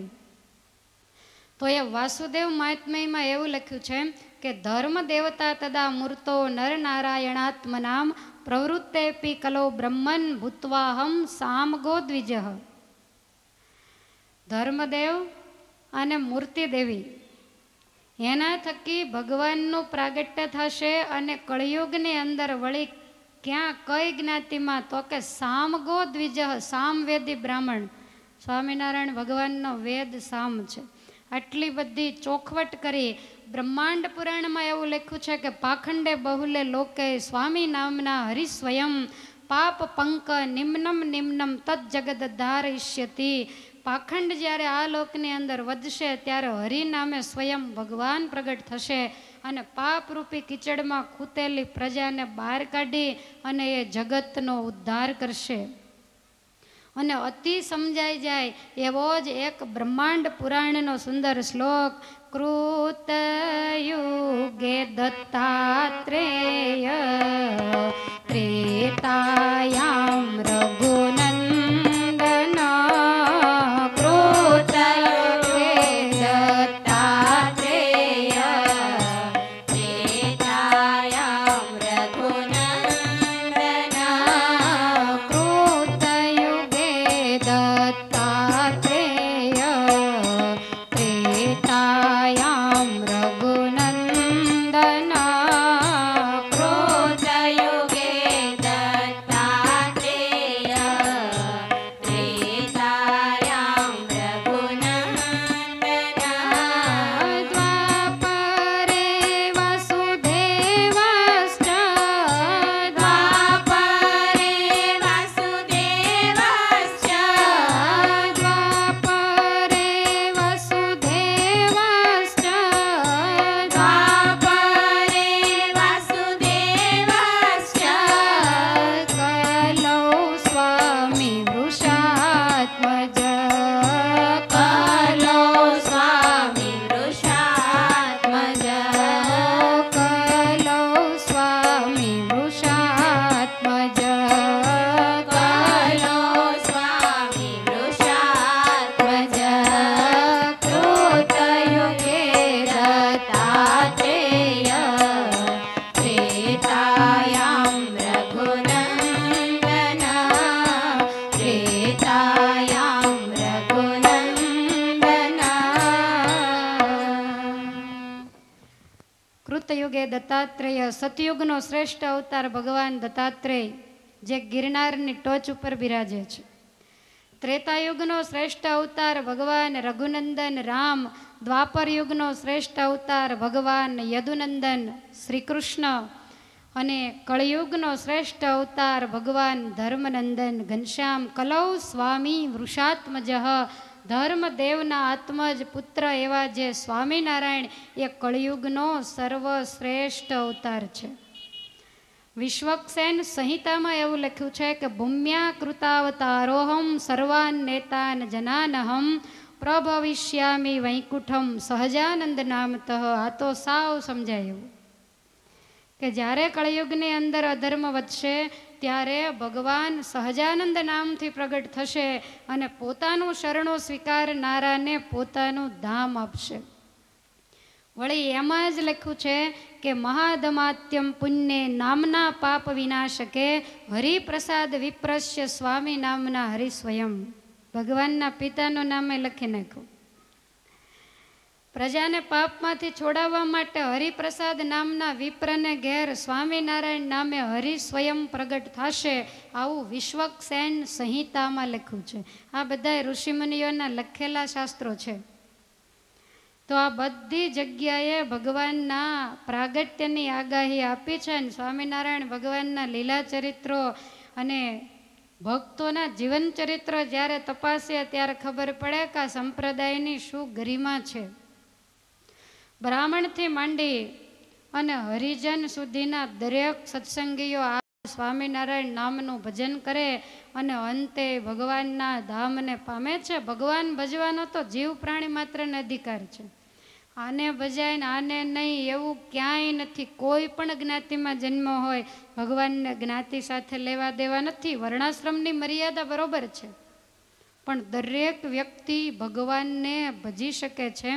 તો એ વાસુદેવ મહાત્મ્યમાં એવું લખ્યું છે કે ધર્મ દેવતા તદા મૂર્તો નર નારાયણાત્મનામ પ્રવૃત્તેપી કલો બ્રહ્મન ભૂત્વાહમ સામગો દ્વિજ. ધર્મદેવ અને મૂર્તિદેવી એના થકી ભગવાનનું પ્રાગટ્ય થશે. અને કળિયુગની અંદર વળી ક્યાં કઈ જ્ઞાતિમાં? તો કે સામગો દ્વિજ, સામવેદી બ્રાહ્મણ. સ્વામિનારાયણ ભગવાનનો વેદ સામ છે. આટલી બધી ચોખવટ કરી. બ્રહ્માંડ પુરાણમાં એવું લખ્યું છે કે પાખંડે બહુલે લોકે સ્વામી નામના હરિ સ્વયં પાપ પંક નિમ્નમ નિમ્નમ તદ જગદ ધારયિષ્યતિ. પાખંડ જ્યારે આ લોકની અંદર વધશે ત્યારે હરિ નામે સ્વયં ભગવાન પ્રગટ થશે અને પાપરૂપી કિચડમાં ખૂતેલી પ્રજાને બહાર કાઢી અને એ જગતનો ઉદ્ધાર કરશે. અને અતિ સમજાઈ જાય એવો જ એક બ્રહ્માંડ પુરાણનો સુંદર શ્લોક. કૃતયુગે દત્તાત્રેય ત્રેતાયામ રઘુનંદન. કૃતયુગે દત્તાત્રેય ત્રેતાયામ રઘુનંદન. કૃતયુગે દત્તાત્રેય ત્રેતાયામ રઘુનંદન. કૃતયુગે દત્તાત્રેય સતયુગે દત્તાત્રેય, સતયુગનો શ્રેષ્ઠ અવતાર ભગવાન દત્તાત્રેય જે ગિરનારની ટોચ ઉપર બિરાજે છે. ત્રેતાયુગનો શ્રેષ્ઠ અવતાર ભગવાન રઘુનંદન રામ, દ્વાપર યુગનો શ્રેષ્ઠ અવતાર ભગવાન યદુનંદન શ્રી કૃષ્ણ અને કળયુગનો શ્રેષ્ઠ અવતાર ભગવાન ધર્મનંદન ઘનશ્યામ. કલૌ સ્વામી વૃષાત્મજ, ધર્મદેવના આત્મજ પુત્ર એવા જે સ્વામિનારાયણ એ કળયુગનો સર્વશ્રેષ્ઠ અવતાર છે. વિશ્વક્સેન સંહિતામાં એવું લખ્યું છે કે ભૂમ્યા કૃતાવતારોહમ સર્વાન નેતાન જનાનહમ પ્રભવિષ્યામિ વૈકુંઠમ સહજાનંદ નામતઃ. આ તો સાવ સમજાય એવું કે જ્યારે કળયુગની અંદર અધર્મ વધશે ત્યારે ભગવાન સહજાનંદ નામથી પ્રગટ થશે અને પોતાનું શરણો સ્વીકારનારાને પોતાનું ધામ આપશે. વળી એમાં જ લખ્યું છે કે મહાદમાત્યમ પુણ્ય નામના પાપ વિનાશકે હરિપ્રસાદ વિપ્રસ્ય સ્વામી નામના હરિસ્વયં. ભગવાનના પિતાનું નામે લખી નાખ્યું. પ્રજાને પાપમાંથી છોડાવવા માટે હરિપ્રસાદ નામના વિપ્રને ઘેર સ્વામિનારાયણ નામે હરિ સ્વયં પ્રગટ થશે, આવું વિશ્વક્સેન સંહિતામાં લખ્યું છે. આ બધા ઋષિમુનિઓના લખેલા શાસ્ત્રો છે. તો આ બધી જગ્યાએ ભગવાનના પ્રાગટ્યની આગાહી આપી છે અને સ્વામિનારાયણ ભગવાનના લીલા ચરિત્રો અને ભક્તોના જીવન ચરિત્ર જ્યારે તપાસીએ ત્યારે ખબર પડે કે આ સંપ્રદાયની શું ગરિમા છે. બ્રાહ્મણથી માંડી અને હરિજન સુધીના દરેક સત્સંગીઓ આ સ્વામિનારાયણ નામનું ભજન કરે અને અંતે ભગવાનના ધામને પામે છે. ભગવાન ભજવાનો તો જીવ પ્રાણી માત્રને અધિકાર છે. આને ભજાય ને આને નહીં એવું ક્યાંય નથી. કોઈ પણ જ્ઞાતિમાં જન્મ હોય ભગવાનને જ્ઞાતિ સાથે લેવા દેવા નથી. વર્ણાશ્રમની મર્યાદા બરોબર છે, પણ દરેક વ્યક્તિ ભગવાનને ભજી શકે છે.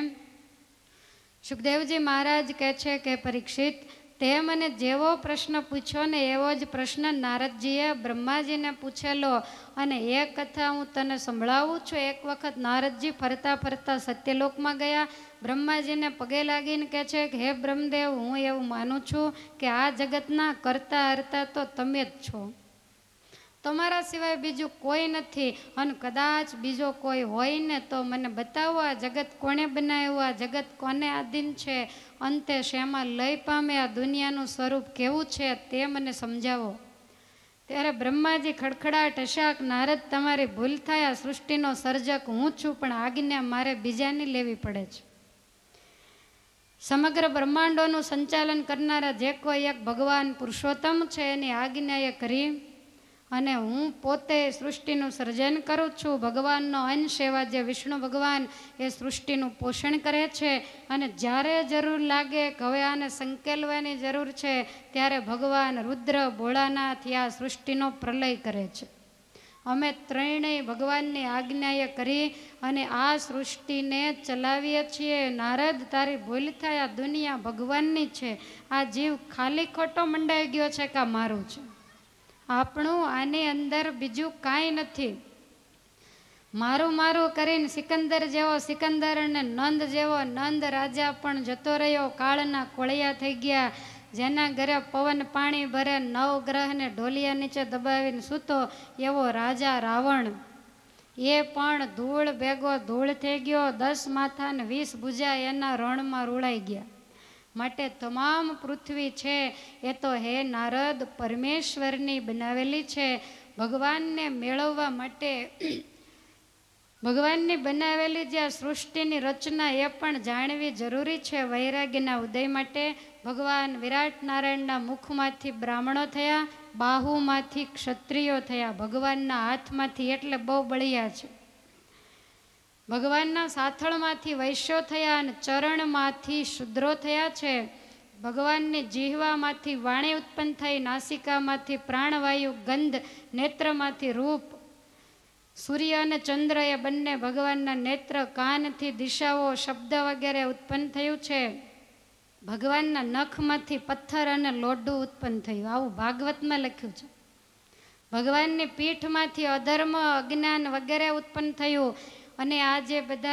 સુખદેવજી મહારાજ કહે છે કે પરીક્ષિત, તે મને જેવો પ્રશ્ન પૂછ્યો ને એવો જ પ્રશ્ન નારદજીએ બ્રહ્માજીને પૂછેલો અને એ કથા હું તને સંભળાવું છું. એક વખત નારદજી ફરતા ફરતા સત્યલોકમાં ગયા. બ્રહ્માજીને પગે લાગીને કહે છે કે હે બ્રહ્મદેવ, હું એવું માનું છું કે આ જગતના કરતા હરતા તો તમે જ છો. તમારા સિવાય બીજું કોઈ નથી અને કદાચ બીજો કોઈ હોય ને તો મને બતાવો આ જગત કોણે બનાવ્યું, આ જગત કોને આધીન છે, અંતે શેમાં લય પામે, આ દુનિયાનું સ્વરૂપ કેવું છે તે મને સમજાવો. ત્યારે બ્રહ્માજી ખડખડાટ હશાક, નારદ તમારી ભૂલ થાય, આ સૃષ્ટિનો સર્જક હું છું પણ આજ્ઞા મારે બીજાની લેવી પડે છે. સમગ્ર બ્રહ્માંડોનું સંચાલન કરનારા જે કોઈ એક ભગવાન પુરુષોત્તમ છે એની આજ્ઞાએ કરી અને હું પોતે સૃષ્ટિનું સર્જન કરું છું. ભગવાનનો અંશ એવા જે વિષ્ણુ ભગવાન એ સૃષ્ટિનું પોષણ કરે છે અને જ્યારે જરૂર લાગે કે હવે આને સંકેલવાની જરૂર છે ત્યારે ભગવાન રુદ્ર ભોળાનાથ આ સૃષ્ટિનો પ્રલય કરે છે. અમે ત્રણેય ભગવાનની આજ્ઞાએ કરી અને આ સૃષ્ટિને ચલાવીએ છીએ. નારદ, તારી ભૂલ થાય, આ દુનિયા ભગવાનની છે. આ જીવ ખાલી ખોટો મંડાઈ ગયો છે કે આ મારું છે. આપણું આની અંદર બીજું કાંઈ નથી. મારું મારું કરીને સિકંદર જેવો સિકંદર અને નંદ જેવો નંદ રાજા પણ જતો રહ્યો. કાળના કોળિયા થઈ ગયા. જેના ઘરે પવન પાણી ભરે 9 ગ્રહને ઢોલિયા નીચે દબાવીને સૂતો એવો રાજા રાવણ, એ પણ ધૂળ ભેગો ધૂળ થઈ ગયો. 10 માથા ને 20 ભુજા એના રણમાં રૂળાઈ ગયા. માટે તમામ પૃથ્વી છે એ તો હે નારદ પરમેશ્વરની બનાવેલી છે. ભગવાનને મેળવવા માટે ભગવાનની બનાવેલી જે આ સૃષ્ટિની રચના એ પણ જાણવી જરૂરી છે. વૈરાગ્યના ઉદય માટે ભગવાન વિરાટ નારાયણના મુખમાંથી બ્રાહ્મણો થયા, બાહુમાંથી ક્ષત્રિયો થયા. ભગવાનના હાથમાંથી એટલે બહુ બળિયા છે. ભગવાનના સાથળમાંથી વૈશ્યો થયા અને ચરણમાંથી શુદ્રો થયા છે. ભગવાનની જીહવામાંથી વાણી ઉત્પન્ન થઈ, નાસિકામાંથી પ્રાણવાયુ, ગંધ, નેત્રમાંથી રૂપ. સૂર્ય અને ચંદ્ર એ બંને ભગવાનના નેત્ર, કાનથી દિશાઓ, શબ્દ વગેરે ઉત્પન્ન થયું છે. ભગવાનના નખમાંથી પથ્થર અને લોઢું ઉત્પન્ન થયું, આવું ભાગવતમાં લખ્યું છે. ભગવાનની પીઠમાંથી અધર્મ, અજ્ઞાન વગેરે ઉત્પન્ન થયું અને આ જે બધા